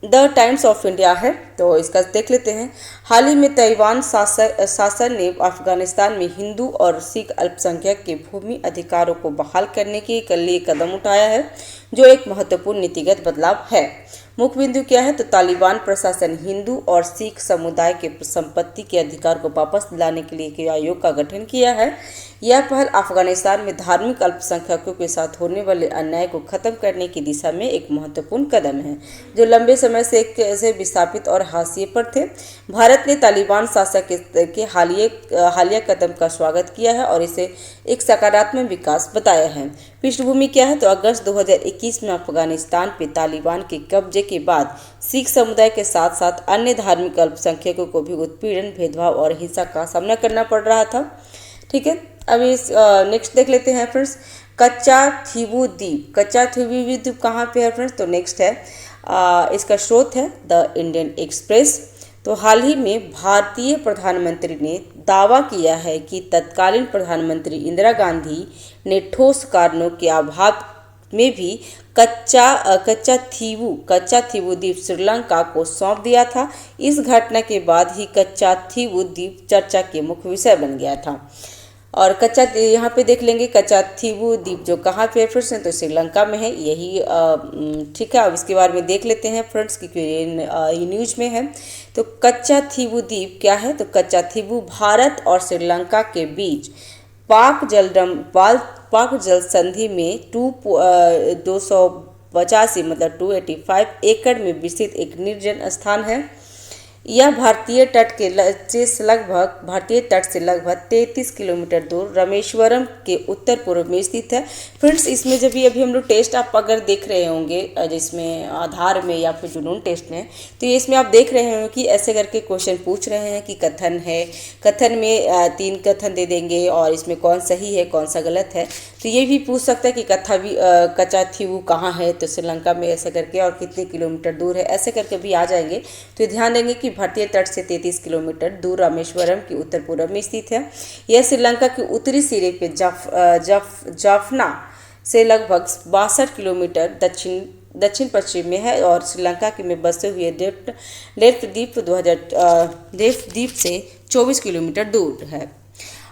द टाइम्स ऑफ इंडिया है, तो इसका देख लेते हैं। हाल ही में ताइवान शासन ने अफगानिस्तान में हिंदू और सिख अल्पसंख्यक के भूमि अधिकारों को बहाल करने के लिए कदम उठाया है, जो एक महत्वपूर्ण नीतिगत बदलाव है। मुख्य बिंदु क्या है? तो तालिबान प्रशासन हिंदू और सिख समुदाय के संपत्ति के अधिकार को वापस दिलाने के लिए एक आयोग का गठन किया है। यह पहल अफगानिस्तान में धार्मिक अल्पसंख्यकों के साथ होने वाले अन्याय को खत्म करने की दिशा में एक महत्वपूर्ण कदम है, जो लंबे समय से विस्थापित और हाशिए पर थे। भारत ने तालिबान शासक के हालिया कदम का स्वागत किया है और इसे एक सकारात्मक विकास बताया है। पृष्ठभूमि क्या है? तो अगस्त 2021 में अफगानिस्तान पे तालिबान के कब्जे के बाद सिख समुदाय के साथ साथ अन्य धार्मिक अल्पसंख्यकों को भी उत्पीड़न, भेदभाव और हिंसा का सामना करना पड़ रहा था। ठीक है, अभी नेक्स्ट देख लेते हैं फ्रेंड्स। कच्चा थीवू द्वीप कहाँ पे है फ्रेंड्स? तो नेक्स्ट है इसका स्रोत है द इंडियन एक्सप्रेस। तो हाल ही में भारतीय प्रधानमंत्री ने दावा किया है कि तत्कालीन प्रधानमंत्री इंदिरा गांधी ने ठोस कारणों के अभाव में भी कच्चा थीवू द्वीप श्रीलंका को सौंप दिया था। इस घटना के बाद ही कच्चा थीवू द्वीप चर्चा के मुख्य विषय बन गया था। और यहाँ पे देख लेंगे कच्चा थीवू द्वीप जो कहाँ पे है फ्रेंड्स? तो श्रीलंका में है, यही ठीक है। अब इसके बारे में देख लेते हैं फ्रेंड्स, क्योंकि ये न्यूज में है। तो कच्चा थीवू द्वीप क्या है? तो कच्चा थीवू भारत और श्रीलंका के बीच पाक जल संधि में 285 मतलब 285 एकड़ में विस्तृत एक निर्जन स्थान है। यह भारतीय तट से लगभग 33 किलोमीटर दूर रामेश्वरम के उत्तर पूर्व में स्थित है। फ्रेंड्स, इसमें जब अभी हम लोग टेस्ट आप अगर देख रहे होंगे, जिसमें आधार में या फिर जुनून टेस्ट में, तो ये इसमें आप देख रहे होंगे कि ऐसे करके क्वेश्चन पूछ रहे हैं कि कथन है, कथन में 3 कथन दे देंगे और इसमें कौन सही है कौन सा गलत है। तो ये भी पूछ सकता है कि कच्चा थीवू कहाँ है? तो श्रीलंका में, ऐसे करके, और कितने किलोमीटर दूर है, ऐसे करके भी आ जाएंगे। तो ध्यान देंगे कि भारतीय तट से 33 किलोमीटर दूर रामेश्वरम के उत्तर पूर्व में स्थित है। यह श्रीलंका के उत्तरी सिरे पे जाफना से लगभग 62 किलोमीटर दक्षिण पश्चिम में है और श्रीलंका के में बसे हुए लेफ्ट द्वीप से 24 किलोमीटर दूर है।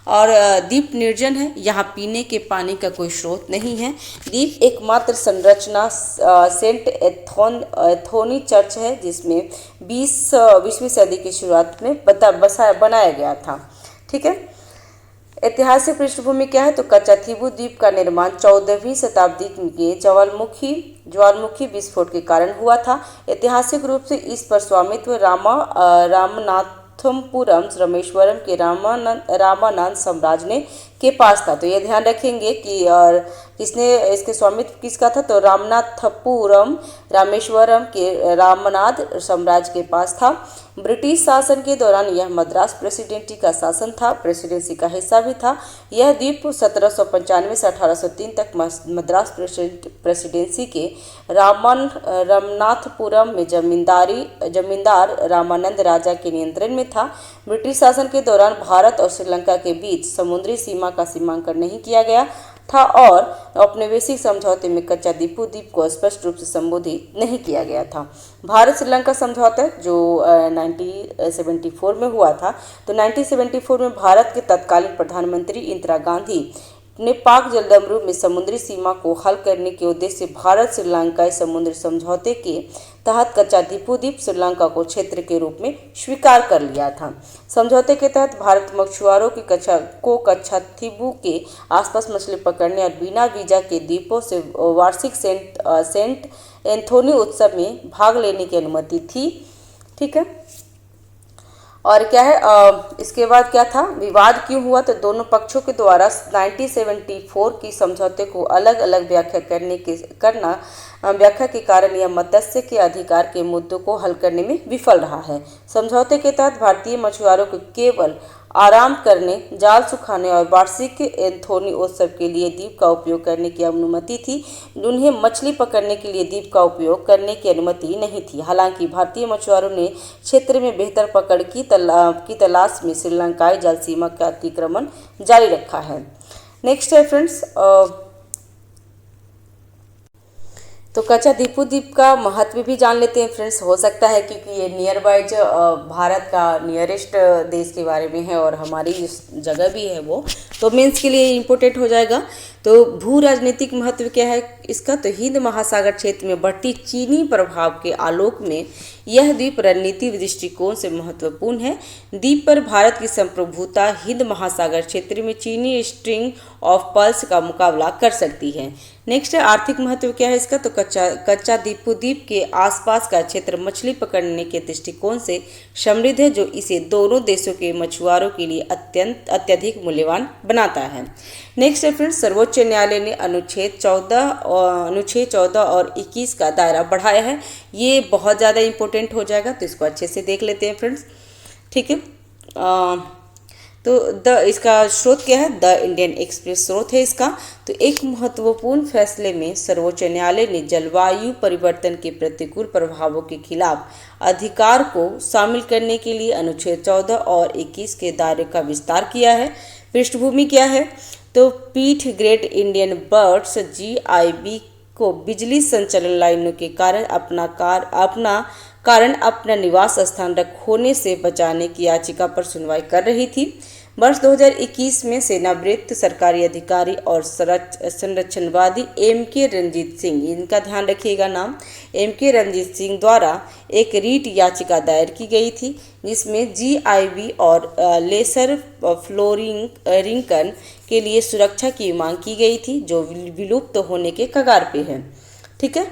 और द्वीप निर्जन है, यहाँ पीने के पानी का कोई स्रोत नहीं है। द्वीप एकमात्र संरचना सेंट एंथोनी चर्च है, जिसमें 20वीं सदी की शुरुआत में बनाया गया था। ठीक है, ऐतिहासिक पृष्ठभूमि क्या है? तो कच्चा थीवू द्वीप का निर्माण 14वीं शताब्दी के ज्वालामुखी विस्फोट के कारण हुआ था। ऐतिहासिक रूप से इस पर स्वामित्व रमनाथपुरम रामेश्वरम के रामानंद साम्राज्य के पास था। तो ये ध्यान रखेंगे कि और किसने इसके स्वामित्व किसका था, तो रामनाथपुरम रामेश्वरम के रामनाद साम्राज्य के पास था। ब्रिटिश शासन के दौरान यह मद्रास प्रेसिडेंसी का शासन था, प्रेसिडेंसी का हिस्सा भी था। यह द्वीप 1795 से 1803 तक मद्रास प्रेसिडेंसी के रामनाथपुरम में जमींदार रामानंद राजा के नियंत्रण में था। ब्रिटिश शासन के दौरान भारत और श्रीलंका के बीच समुद्री सीमा का सीमांकन नहीं किया गया था और औपनिवेशिक समझौते में कच्चा द्वीप को स्पष्ट रूप से संबोधित नहीं किया गया था। भारत श्रीलंका समझौता जो 1974 में हुआ था, तो 1974 में भारत के तत्कालीन प्रधानमंत्री इंदिरा गांधी ने पाक जलदमरू में समुद्री सीमा को हल करने के उद्देश्य से भारत श्रीलंका समुद्री समझौते के तहत कच्चा द्वीप श्रीलंका को क्षेत्र के रूप में स्वीकार कर लिया था। समझौते के तहत भारत मछुआरों की कच्चा द्वीप के आसपास मछली पकड़ने और बिना वीजा के द्वीपों से वार्षिक सेंट एंथोनी उत्सव में भाग लेने की अनुमति थी। ठीक है, और क्या है इसके बाद क्या था, विवाद क्यों हुआ, तो दोनों पक्षों के द्वारा 1974 की समझौते को अलग अलग व्याख्या के कारण यह मत्स्य के अधिकार के मुद्दों को हल करने में विफल रहा है। समझौते के तहत भारतीय मछुआरों को केवल आराम करने, जाल सुखाने और वार्षिक एंथोनी उत्सव के लिए द्वीप का उपयोग करने की अनुमति थी। उन्हें मछली पकड़ने के लिए द्वीप का उपयोग करने की अनुमति नहीं थी। हालांकि भारतीय मछुआरों ने क्षेत्र में बेहतर पकड़ की तलाश में श्रीलंकाई जल सीमा का अतिक्रमण जारी रखा है। नेक्स्ट है फ्रेंड्स, तो कच्चा द्वीप का महत्व भी जान लेते हैं फ्रेंड्स। हो सकता है क्योंकि ये नियर बाय जो भारत का नियरेस्ट देश के बारे में है और हमारी जिस जगह भी है वो, तो मीन्स के लिए इम्पोर्टेंट हो जाएगा। तो भू राजनीतिक महत्व क्या है इसका, तो हिंद महासागर क्षेत्र में बढ़ती चीनी प्रभाव के आलोक में यह द्वीप रणनीतिक दृष्टिकोण से महत्वपूर्ण है। द्वीप पर भारत की संप्रभुता हिंद महासागर क्षेत्र में चीनी स्ट्रिंग ऑफ पल्स का मुकाबला कर सकती है। नेक्स्ट है आर्थिक महत्व क्या है इसका, तो कच्चा द्वीप के आसपास का क्षेत्र मछली पकड़ने के दृष्टिकोण से समृद्ध है, जो इसे दोनों देशों के मछुआरों के लिए अत्यधिक मूल्यवान बनाता है। नेक्स्ट है फ्रेंड्स, सर्वोच्च न्यायालय ने अनुच्छेद 14 और 21 का दायरा बढ़ाया है। ये बहुत ज़्यादा इंपॉर्टेंट हो जाएगा, तो इसको अच्छे से देख लेते हैं फ्रेंड्स। ठीक है, तो इसका स्रोत क्या है, द इंडियन एक्सप्रेस स्रोत है इसका। तो एक महत्वपूर्ण फैसले में सर्वोच्च न्यायालय ने जलवायु परिवर्तन के प्रतिकूल प्रभावों के खिलाफ अधिकार को शामिल करने के लिए अनुच्छेद 14 और 21 के दायरे का विस्तार किया है। पृष्ठभूमि क्या है, तो पीठ ग्रेट इंडियन बर्ड्स GIB को बिजली संचालन लाइनों के कारण अपना निवास स्थान खोने से बचाने की याचिका पर सुनवाई कर रही थी। वर्ष 2021 में सेवानिवृत्त सरकारी अधिकारी और संरक्षणवादी MK रंजीत सिंह, इनका ध्यान रखिएगा नाम, MK रंजीत सिंह द्वारा एक रीट याचिका दायर की गई थी, जिसमें GIB और लेसर फ्लोरिंकन के लिए सुरक्षा की मांग की गई थी, जो विलुप्त होने के कगार पे है। ठीक है,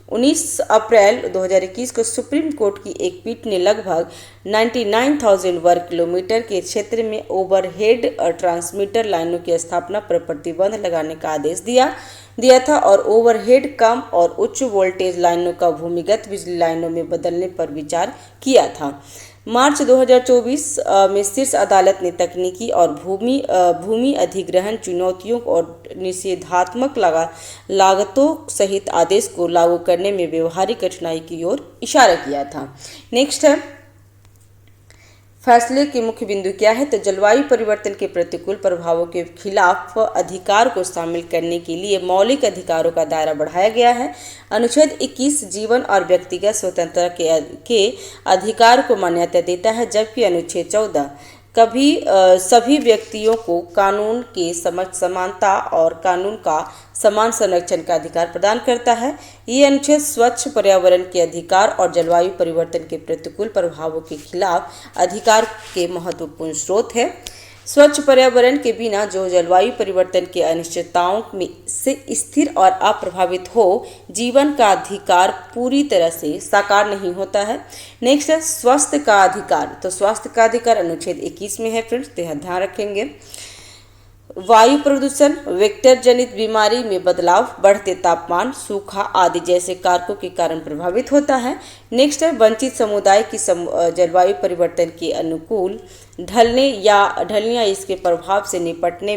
19 अप्रैल 2021 को सुप्रीम कोर्ट की एक पीठ ने लगभग 99,000 वर्ग किलोमीटर के क्षेत्र में ओवरहेड ट्रांसमीटर लाइनों की स्थापना पर प्रतिबंध लगाने का आदेश दिया था और ओवरहेड कम और उच्च वोल्टेज लाइनों का भूमिगत बिजली लाइनों में बदलने पर विचार किया था। मार्च 2024 में शीर्ष अदालत ने तकनीकी और भूमि अधिग्रहण चुनौतियों और निषेधात्मक लागतों सहित आदेश को लागू करने में व्यवहारिक कठिनाई की ओर इशारा किया था। नेक्स्ट है, फैसले के मुख्य बिंदु क्या है, तो जलवायु परिवर्तन के प्रतिकूल प्रभावों के खिलाफ अधिकार को शामिल करने के लिए मौलिक अधिकारों का दायरा बढ़ाया गया है। अनुच्छेद 21 जीवन और व्यक्तिगत स्वतंत्रता के अधिकार को मान्यता देता है, जबकि अनुच्छेद 14 सभी व्यक्तियों को कानून के समक्ष समानता और कानून का समान संरक्षण का अधिकार प्रदान करता है। ये अनुच्छेद स्वच्छ पर्यावरण के अधिकार और जलवायु परिवर्तन के प्रतिकूल प्रभावों के खिलाफ अधिकार के महत्वपूर्ण स्रोत है। स्वच्छ पर्यावरण के बिना जो जलवायु परिवर्तन के अनिश्चितताओं में से स्थिर और अप्रभावित हो, जीवन का अधिकार पूरी तरह से साकार नहीं होता है। नेक्स्ट है स्वास्थ्य का अधिकार। तो स्वास्थ्य का अधिकार अनुच्छेद 21 में है फ्रेंड्स, तो ध्यान रखेंगे। वायु प्रदूषण, वेक्टर जनित बीमारी में बदलाव, बढ़ते तापमान, सूखा आदि जैसे कारकों के कारण प्रभावित होता है। नेक्स्ट है वंचित समुदाय की जलवायु परिवर्तन के अनुकूल ढलने या इसके प्रभाव से निपटने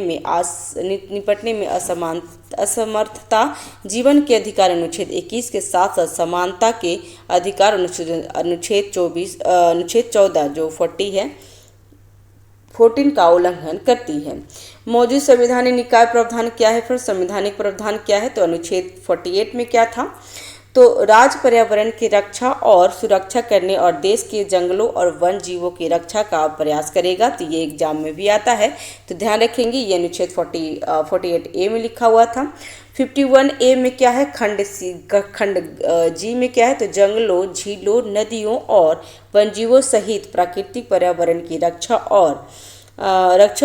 में असमर्थता। जीवन के अधिकार अनुच्छेद 21 के साथ साथ समानता के अधिकार अनुच्छेद 14 जो 14 का उल्लंघन करती है। मौजूद संवैधानिक निकाय प्रावधान क्या है? फिर संवैधानिक प्रावधान क्या है? तो अनुच्छेद 48 में क्या था? तो राज्य पर्यावरण की रक्षा और सुरक्षा करने और देश के जंगलों और वन जीवों की रक्षा का प्रयास करेगा। तो ये एग्जाम में भी आता है, तो ध्यान रखेंगे। ये अनुच्छेद 48A में लिखा हुआ था। 51A में क्या है? खंड जी में क्या है? तो जंगलों, झीलों, नदियों और वनजीवों सहित प्राकृतिक पर्यावरण की रक्षा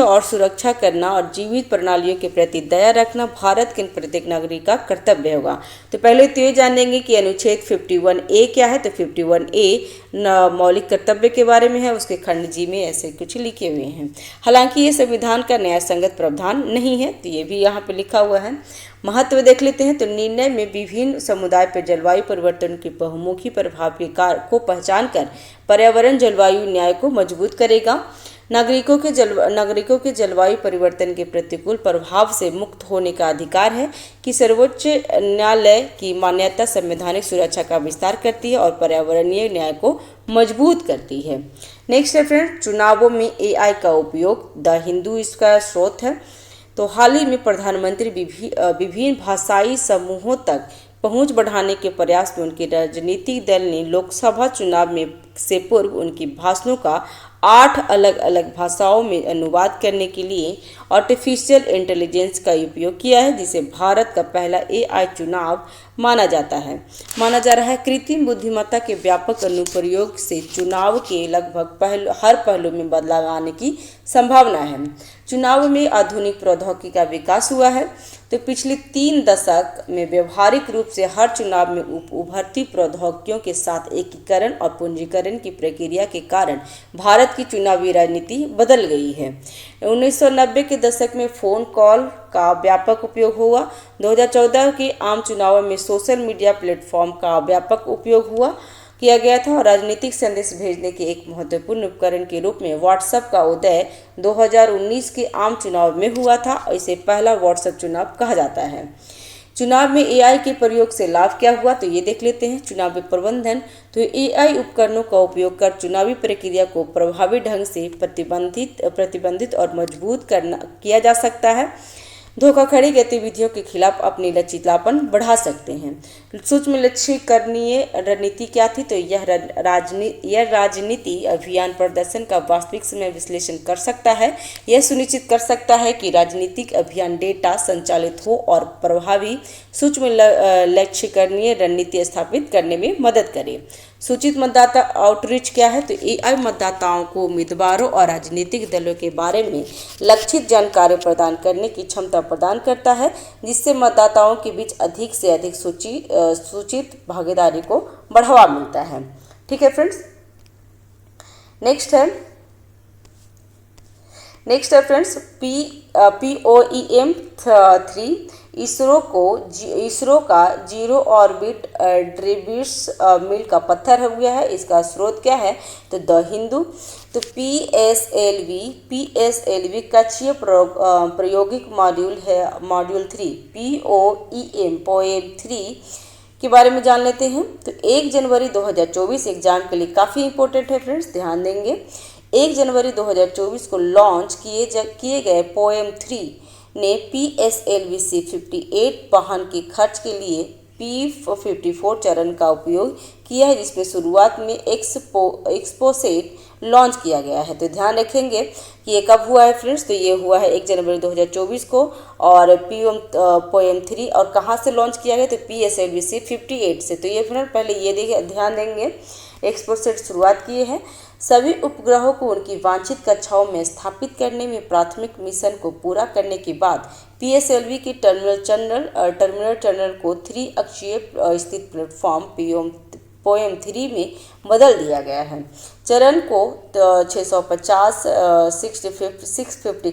और सुरक्षा करना और जीवित प्रणालियों के प्रति दया रखना भारत के प्रत्येक नागरिक का कर्तव्य होगा। तो पहले तो ये जानेंगे कि अनुच्छेद 51A क्या है। तो 51A मौलिक कर्तव्य के बारे में है, उसके खंड जी में ऐसे कुछ लिखे हुए हैं। हालांकि ये संविधान का न्याय संगत प्रावधान नहीं है, तो ये भी यहाँ पे लिखा हुआ है। महत्व देख लेते हैं। तो निर्णय में विभिन्न समुदाय पर जलवायु परिवर्तन के बहुमुखी प्रभाव के कार्य को पहचान कर पर्यावरण जलवायु न्याय को मजबूत करेगा। नागरिकों के जलवायु परिवर्तन के प्रतिकूल प्रभाव से मुक्त होने का अधिकार है कि सर्वोच्च न्यायालय की मान्यता संवैधानिक सुरक्षा का विस्तार करती है और पर्यावरणीय न्याय को मजबूत करती है। नेक्स्ट है फ्रेंड, चुनावों में AI का उपयोग। द हिंदू इसका स्रोत है। तो हाल ही में प्रधानमंत्री विभिन्न भाषाई समूहों तक पहुंच बढ़ाने के प्रयास में उनके राजनीतिक दल ने लोकसभा चुनाव में से पूर्व उनकी भाषणों का 8 अलग अलग भाषाओं में अनुवाद करने के लिए आर्टिफिशियल इंटेलिजेंस का उपयोग किया है, जिसे भारत का पहला AI चुनाव माना जा रहा है। कृत्रिम बुद्धिमत्ता के व्यापक अनुप्रयोग से चुनाव के लगभग हर पहलू में बदलाव आने की संभावना है। चुनाव में आधुनिक प्रौद्योगिकी का विकास हुआ है। तो पिछले 3 दशक में व्यवहारिक रूप से हर चुनाव में उभरती प्रौद्योगिकियों के साथ एकीकरण और पूंजीकरण की प्रक्रिया के कारण भारत की चुनावी राजनीति बदल गई है। 1990 के दशक में फोन कॉल का व्यापक उपयोग हुआ। 2014 के आम चुनावों में सोशल मीडिया प्लेटफॉर्म का व्यापक उपयोग किया गया था और राजनीतिक संदेश भेजने के एक महत्वपूर्ण उपकरण के रूप में व्हाट्सएप का उदय 2019 के आम चुनाव में हुआ था और इसे पहला व्हाट्सएप चुनाव कहा जाता है। चुनाव में AI के प्रयोग से लाभ क्या हुआ? तो ये देख लेते हैं। चुनावी प्रबंधन। तो AI उपकरणों का उपयोग कर चुनावी प्रक्रिया को प्रभावी ढंग से प्रतिबंधित और मजबूत किया जा सकता है। धोखाधड़ी गतिविधियों के खिलाफ अपनी लचीलापन बढ़ा सकते हैं। सूक्ष्म लक्ष्यीकरणीय रणनीति क्या थी? तो यह राजनीति अभियान प्रदर्शन का वास्तविक समय विश्लेषण कर सकता है। यह सुनिश्चित कर सकता है कि राजनीतिक अभियान डेटा संचालित हो और प्रभावी सूक्ष्म लक्ष्यीकरणीय रणनीति स्थापित करने में मदद करे। सूचित मतदाता आउटरीच क्या है? तो AI मतदाताओं को उम्मीदवारों और राजनीतिक दलों के बारे में लक्षित जानकारी प्रदान करने की क्षमता प्रदान करता है, जिससे मतदाताओं के बीच अधिक से अधिक सूचित भागीदारी को बढ़ावा मिलता है। ठीक है फ्रेंड्स। नेक्स्ट है फ्रेंड्स POEM 3 इसरो का जीरो ऑर्बिट ड्रिब्यूस मील का पत्थर हो गया है। इसका स्रोत क्या है? तो द हिंदू। तो PSLV कक्षीय प्रायोगिक मॉड्यूल है, मॉड्यूल 3 POEM 3 के बारे में जान लेते हैं। तो 1 जनवरी 2024 एग्जाम के लिए काफ़ी इंपॉर्टेंट है फ्रेंड्स, ध्यान देंगे। 1 जनवरी 2024 को लॉन्च किए गए पोएम 3 ने PSLV से 58 वाहन के खर्च के लिए P54 चरण का उपयोग किया है, जिसमें शुरुआत में एक्सपोसेट लॉन्च किया गया है। तो ध्यान रखेंगे कि ये कब हुआ है फ्रेंड्स? तो ये हुआ है 1 जनवरी 2024 को और पोएम 3 और कहाँ से लॉन्च किया गया? तो PSLV से 58 से। तो ये फ्रेंड पहले ये ध्यान देंगे, एक्सपोसेट शुरुआत किए हैं। सभी उपग्रहों को उनकी वांछित कक्षाओं में स्थापित करने में प्राथमिक मिशन को पूरा करने के बाद PSLV के टर्मिनल चैनल को 3 अक्षीय स्थित प्लेटफॉर्म पोएम 3 में बदल दिया गया है। चरण को 650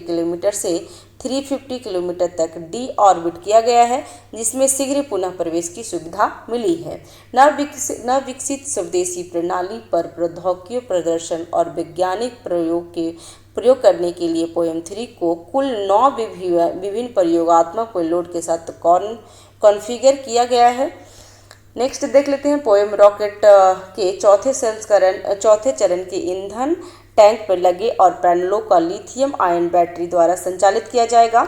किलोमीटर से 350 किलोमीटर तक डी ऑर्बिट किया गया है, जिसमें शीघ्र पुनः प्रवेश की सुविधा मिली है। नवविकसित स्वदेशी प्रणाली पर प्रौद्योगिकी प्रदर्शन और वैज्ञानिक प्रयोग करने के लिए पोएम 3 को कुल 9 विभिन्न प्रयोगात्मक पेलोड के साथ कॉन्फ़िगर किया गया है। नेक्स्ट देख लेते हैं पोएम रॉकेट के चौथे चरण के ईंधन टैंक पर लगे और पैनलों का लिथियम आयन बैटरी द्वारा संचालित किया जाएगा।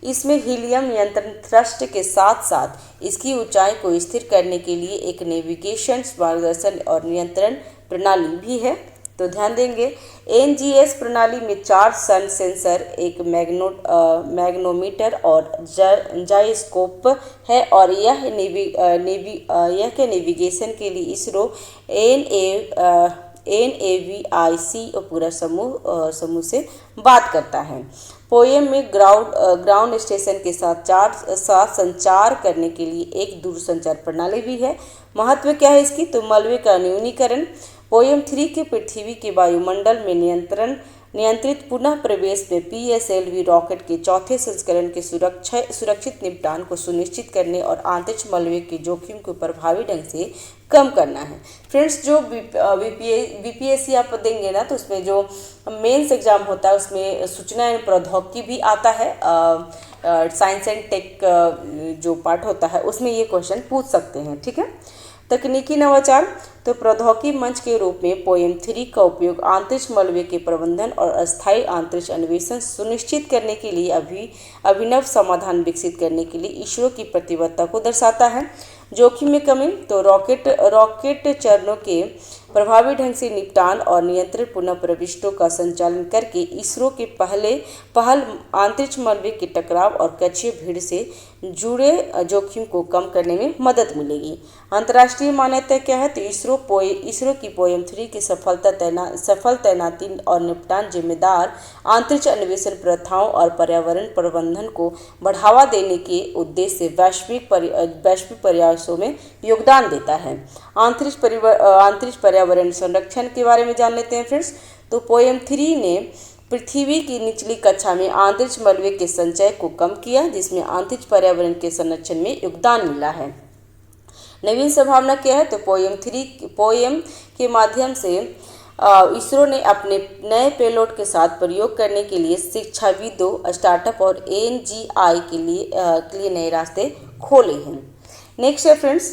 इसमें हीलियम नियंत्रण थ्रस्ट के साथ साथ इसकी ऊंचाई को स्थिर करने के लिए एक नेविगेशन मार्गदर्शन और नियंत्रण प्रणाली भी है, तो ध्यान देंगे। NGS प्रणाली में 4 सन सेंसर, एक मैग्नोमीटर और जाइस्कोप है और यह नेविगेशन के लिए इसरो NAVIC उपग्रह समूह से बात करता है। पोएम में ग्राउंड स्टेशन के साथ संचार करने के लिए एक दूरसंचार प्रणाली भी है। महत्व क्या है इसकी, तो मलबे का न्यूनीकरण। पोएम 3 के पृथ्वी के वायुमंडल में नियंत्रित पुनः प्रवेश में PSLV रॉकेट के चौथे संस्करण के सुरक्षित निपटान को सुनिश्चित करने और अंतरिक्ष मलबे के जोखिम को प्रभावी ढंग से कम करना है। फ्रेंड्स, जो BPSC आप देंगे ना, तो उसमें जो मेंस एग्जाम होता है उसमें सूचना एवं प्रौद्योगिकी भी आता है। साइंस एंड टेक जो पार्ट होता है उसमें ये क्वेश्चन पूछ सकते हैं, ठीक है। तकनीकी नवाचार, तो प्रौद्योगिकी मंच के रूप में पोएम 3 का उपयोग अंतरिक्ष मलबे के प्रबंधन और अस्थायी अंतरिक्ष अन्वेषण सुनिश्चित करने के लिए अभिनव समाधान विकसित करने के लिए इसरो की प्रतिबद्धता को दर्शाता है। जोखिम में कमी, तो रॉकेट चरणों के प्रभावी ढंग से निपटान और नियंत्रण पुनः प्रविष्टों का संचालन करके इसरो के पहल अंतरिक्ष मलबे के टकराव और कक्षीय भीड़ से जुड़े जोखिम को कम करने में मदद मिलेगी। अंतर्राष्ट्रीय मान्यता क्या है, तो इसरो की पोएम 3 की सफल तैनाती और निपटान जिम्मेदार अंतरिक्ष अन्वेषण प्रथाओं और पर्यावरण प्रबंधन को बढ़ावा देने के उद्देश्य से वैश्विक प्रयासों में योगदान देता है। अंतरिक्ष पर्यावरण संरक्षण के बारे में जान लेते हैं फ्रेंड्स। तो पोएम 3 ने पृथ्वी की निचली कक्षा में अंतरिक्ष मलबे के संचय को कम किया, जिसमें अंतरिक्ष पर्यावरण के संरक्षण में योगदान मिला है। नवीन संभावना क्या है, तो पोएम के माध्यम से इसरो ने अपने नए पेलोड के साथ प्रयोग करने के लिए शिक्षाविदों, स्टार्टअप और NGI के लिए नए रास्ते खोले हैं। नेक्स्ट है फ्रेंड्स,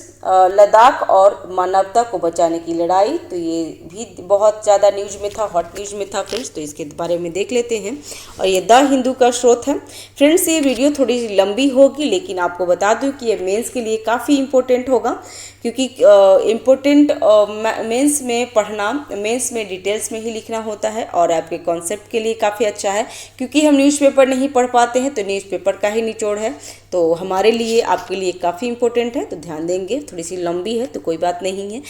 लद्दाख और मानवता को बचाने की लड़ाई, तो ये भी बहुत ज़्यादा न्यूज में था, हॉट न्यूज में था फ्रेंड्स, तो इसके बारे में देख लेते हैं। और ये द हिंदू का स्रोत है। फ्रेंड्स, ये वीडियो थोड़ी सी लंबी होगी, लेकिन आपको बता दूं कि ये मेंस के लिए काफ़ी इंपॉर्टेंट होगा, क्योंकि मेंस में पढ़ना, मेंस में डिटेल्स में ही लिखना होता है और आपके कॉन्सेप्ट के लिए काफ़ी अच्छा है। क्योंकि हम न्यूज़पेपर नहीं पढ़ पाते हैं, तो न्यूज़पेपर का ही निचोड़ है, तो हमारे लिए, आपके लिए काफ़ी इंपॉर्टेंट है, तो ध्यान देंगे। थोड़ी सी लंबी है तो कोई बात नहीं है।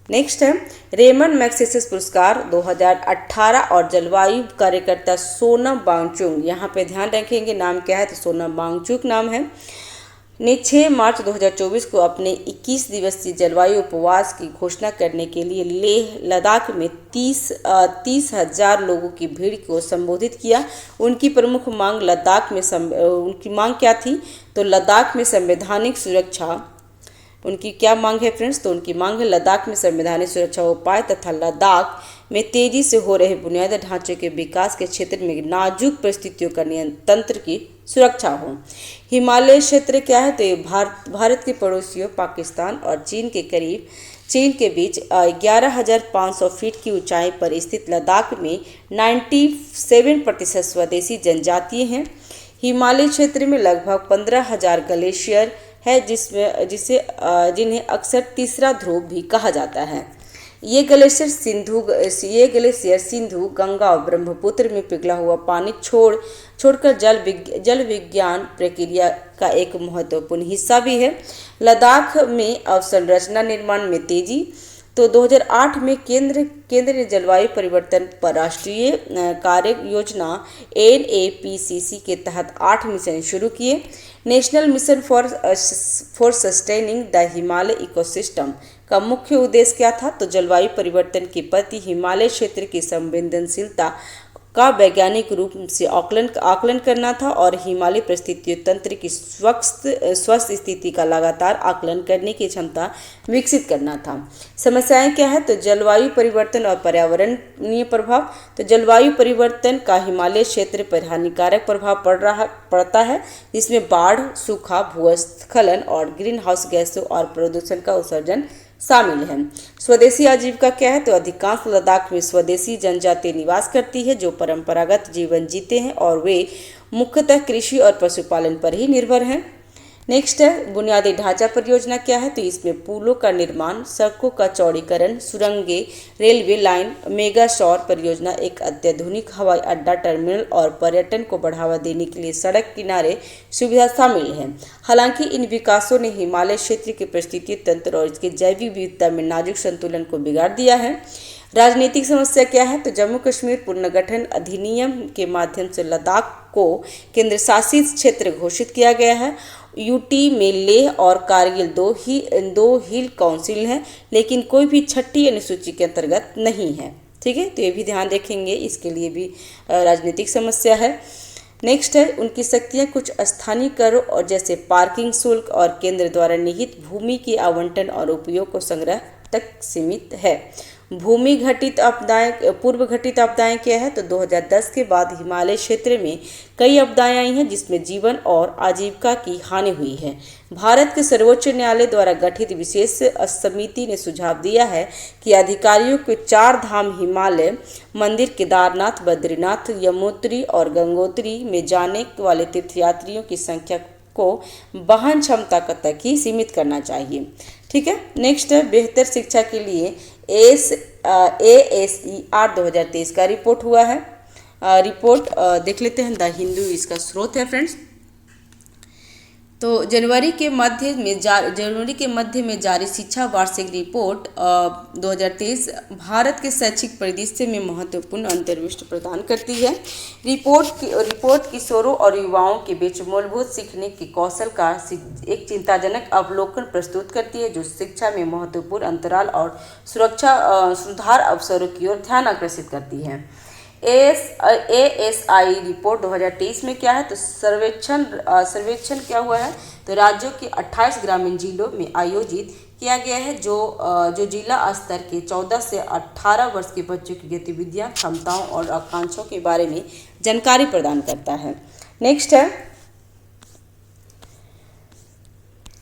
नेक्स्ट है रेमन मैग्सेसे पुरस्कार 2018 और जलवायु कार्यकर्ता सोनम वांगचुक, यहाँ पे ध्यान रखेंगे नाम क्या है, तो सोनम वांगचुक नाम है, ने 6 मार्च 2024 को अपने 21 दिवसीय जलवायु उपवास की घोषणा करने के लिए लेह लद्दाख में 30,000 लोगों की भीड़ को संबोधित किया। उनकी प्रमुख मांग उनकी मांग क्या थी, तो लद्दाख में संवैधानिक सुरक्षा, उनकी क्या मांग है फ्रेंड्स, तो उनकी मांग है लद्दाख में संवैधानिक सुरक्षा उपाय तथा लद्दाख में तेजी से हो रहे बुनियादी ढांचे के विकास के क्षेत्र में नाजुक परिस्थितियों का तंत्र की सुरक्षा हो। हिमालय क्षेत्र क्या है, तो ये भारत के पड़ोसियों पाकिस्तान और चीन के बीच 11,500 फीट की ऊंचाई पर स्थित लद्दाख में 97% स्वदेशी जनजातीय हैं। हिमालय क्षेत्र में लगभग 15,000 ग्लेशियर है, जिन्हें अक्सर तीसरा ध्रुव भी कहा जाता है। ये ग्लेशियर सिंधु, गंगा और ब्रह्मपुत्र में पिघला हुआ पानी छोड़कर जल विज्ञान प्रक्रिया का एक महत्वपूर्ण हिस्सा भी है। लद्दाख में अवसंरचना निर्माण में तेजी, तो 2008 में केंद्र ने जलवायु परिवर्तन पर राष्ट्रीय कार्य योजना NAPCC के तहत 8 मिशन शुरू किए। National mission for sustaining the Himalaya ecosystem का मुख्य उद्देश्य क्या था? तो जलवायु परिवर्तन के प्रति हिमालय क्षेत्र की संवेदनशीलता का वैज्ञानिक रूप से आकलन करना था और हिमालय परिस्थितियों तंत्र की स्वस्थ स्थिति का लगातार आकलन करने की क्षमता विकसित करना था। समस्याएं क्या है? तो जलवायु परिवर्तन और पर्यावरणीय प्रभाव। तो जलवायु परिवर्तन का हिमालय क्षेत्र पर हानिकारक प्रभाव पड़ता है, जिसमें बाढ़, सूखा, भूस्खलन और ग्रीन हाउस गैसों और प्रदूषण का उत्सर्जन शामिल है। स्वदेशी आजीविका क्या है? तो अधिकांश लद्दाख में स्वदेशी जनजाति निवास करती है जो परंपरागत जीवन जीते हैं और वे मुख्यतः कृषि और पशुपालन पर ही निर्भर हैं। नेक्स्ट है बुनियादी ढांचा परियोजना क्या है? तो इसमें पुलों का निर्माण, सड़कों का चौड़ीकरण, सुरंगें, रेलवे लाइन, मेगा सौर परियोजना, एक अत्याधुनिक हवाई अड्डा, टर्मिनल और पर्यटन को बढ़ावा देने के लिए सड़क किनारे सुविधा शामिल है। हालांकि इन विकासों ने हिमालय क्षेत्र के पारिस्थितिकी तंत्र और इसके जैविक विविधता में नाजुक संतुलन को बिगाड़ दिया है। राजनीतिक समस्या क्या है? तो जम्मू कश्मीर पुनर्गठन अधिनियम के माध्यम से लद्दाख को केंद्र शासित क्षेत्र घोषित किया गया है। यूटी में लेह और कारगिल दो हिल काउंसिल हैं, लेकिन कोई भी छठी अनुसूची के अंतर्गत नहीं है। ठीक है, तो ये भी ध्यान रखेंगे, इसके लिए भी राजनीतिक समस्या है। नेक्स्ट है उनकी शक्तियाँ कुछ स्थानीय करों और जैसे पार्किंग शुल्क और केंद्र द्वारा निहित भूमि के आवंटन और उपयोग को संग्रह तक सीमित है। भूमि घटित आपदाएं, पूर्व घटित आपदाएं क्या है? तो 2010 के बाद हिमालय क्षेत्र में कई आपदाएं आई हैं जिसमें जीवन और आजीविका की हानि हुई है। भारत के सर्वोच्च न्यायालय द्वारा गठित विशेष समिति ने सुझाव दिया है कि अधिकारियों को 4 धाम हिमालय मंदिर, केदारनाथ, बद्रीनाथ, यमुनोत्री और गंगोत्री में जाने वाले तीर्थयात्रियों की संख्या को वहन क्षमता तक ही सीमित करना चाहिए। ठीक है, नेक्स्ट है बेहतर शिक्षा के लिए ASER 2023 का रिपोर्ट हुआ है। रिपोर्ट देख लेते हैं। द हिंदू इसका स्रोत है फ्रेंड्स। तो जनवरी के मध्य में जारी शिक्षा वार्षिक रिपोर्ट 2023 भारत के शैक्षिक परिदृश्य में महत्वपूर्ण अंतर्दृष्टि प्रदान करती है। रिपोर्ट किशोरों और युवाओं के बीच मूलभूत सीखने के कौशल का एक चिंताजनक अवलोकन प्रस्तुत करती है, जो शिक्षा में महत्वपूर्ण अंतराल और सुधार अवसरों की ओर ध्यान आकर्षित करती है। ASI रिपोर्ट 2023 में क्या है? तो सर्वेक्षण क्या हुआ है? तो राज्यों के 28 ग्रामीण जिलों में आयोजित किया गया है, जो जिला स्तर के 14 से 18 वर्ष के बच्चों की गतिविधियां, क्षमताओं और आकांक्षाओं के बारे में जानकारी प्रदान करता है। नेक्स्ट है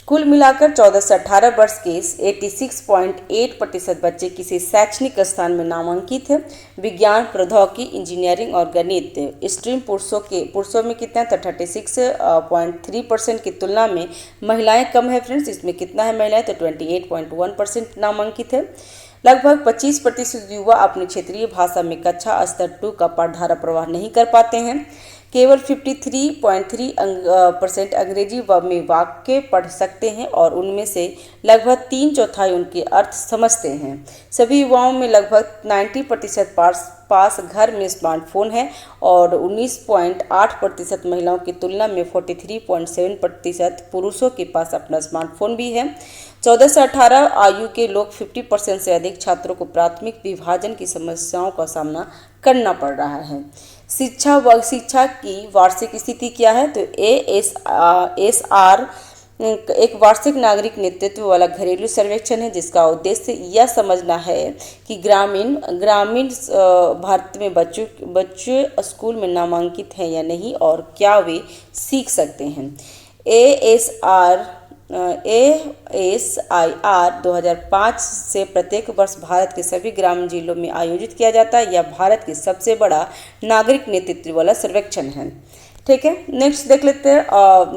कुल मिलाकर 14 से 18 वर्ष के 86.8% बच्चे किसी शैक्षणिक स्थान में नामांकित है। विज्ञान, प्रौद्योगिकी, इंजीनियरिंग और गणित स्ट्रीम पुरुषों में कितना है? तो 36.3% की तुलना में महिलाएं कम है फ्रेंड्स। इसमें कितना है महिलाएं? तो 28.1% नामांकित है। लगभग 25% युवा अपनी क्षेत्रीय भाषा में कक्षा स्तर 2 का पाठधारा प्रवाह नहीं कर पाते हैं। केवल 53.3% अंग्रेजी में वाक्य पढ़ सकते हैं और उनमें से लगभग 3/4 उनके अर्थ समझते हैं। सभी युवाओं में लगभग 90% पास घर में स्मार्टफोन है और 19.8% महिलाओं की तुलना में 43.7% पुरुषों के पास अपना स्मार्टफोन भी है। 14 से 18 आयु के लोग 50% से अधिक छात्रों को प्राथमिक विभाजन की समस्याओं का सामना करना पड़ रहा है। शिक्षा की वार्षिक स्थिति क्या है? तो ASR एक वार्षिक नागरिक नेतृत्व वाला घरेलू सर्वेक्षण है, जिसका उद्देश्य यह समझना है कि ग्रामीण भारत में बच्चे स्कूल में नामांकित हैं या नहीं और क्या वे सीख सकते हैं। ASIR 2005 से प्रत्येक वर्ष भारत के सभी ग्रामीण जिलों में आयोजित किया जाता है। यह भारत की सबसे बड़ा नागरिक नेतृत्व वाला सर्वेक्षण है। ठीक है, नेक्स्ट देख लेते हैं।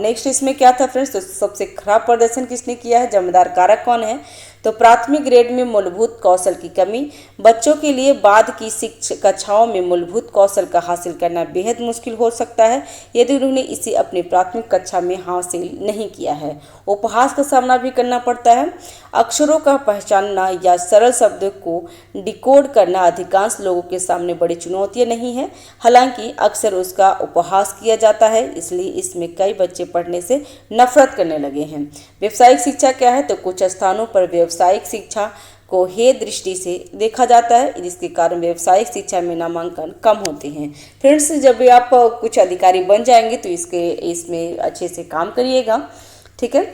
नेक्स्ट इसमें क्या था फ्रेंड्स? तो सबसे खराब प्रदर्शन किसने किया है? जिम्मेदार कारक कौन है? तो प्राथमिक ग्रेड में मूलभूत कौशल की कमी, बच्चों के लिए बाद की कक्षाओं में मूलभूत कौशल का हासिल करना बेहद मुश्किल हो सकता है यदि उन्होंने इसे अपनी प्राथमिक कक्षा में हासिल नहीं किया है। उपहास का सामना भी करना पड़ता है। अक्षरों का पहचानना या सरल शब्दों को डिकोड करना अधिकांश लोगों के सामने बड़ी चुनौतियां नहीं है, हालांकि अक्सर उसका उपहास किया जाता है, इसलिए इसमें कई बच्चे पढ़ने से नफरत करने लगे हैं। व्यावसायिक शिक्षा क्या है? तो कुछ स्थानों पर व्यावसायिक शिक्षा को हे दृष्टि से देखा जाता है, जिसके कारण व्यावसायिक शिक्षा में नामांकन कम होते हैं। फ्रेंड्स, जब भी आप कुछ अधिकारी बन जाएंगे तो इसमें अच्छे से काम करिएगा, ठीक है।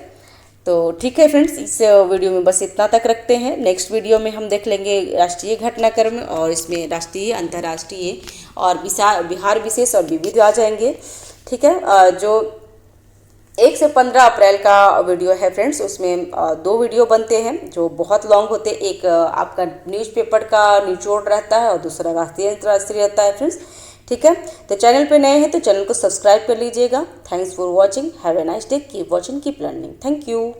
तो ठीक है फ्रेंड्स, इस वीडियो में बस इतना तक रखते हैं। नेक्स्ट वीडियो में हम देख लेंगे राष्ट्रीय घटनाक्रम और इसमें राष्ट्रीय, अंतर्राष्ट्रीय और बिहार विशेष और विविध आ जाएंगे, ठीक है। जो 1 से 15 अप्रैल का वीडियो है फ्रेंड्स, उसमें 2 वीडियो बनते हैं जो बहुत लॉन्ग होते हैं। एक आपका न्यूज़पेपर का निचोड़ रहता है और दूसरा राष्ट्रीय अंतर्राष्ट्रीय रहता है फ्रेंड्स, ठीक है। तो चैनल पे नए हैं तो चैनल को सब्सक्राइब कर लीजिएगा। Thanks for watching, have a nice day, keep watching, keep learning, thank you.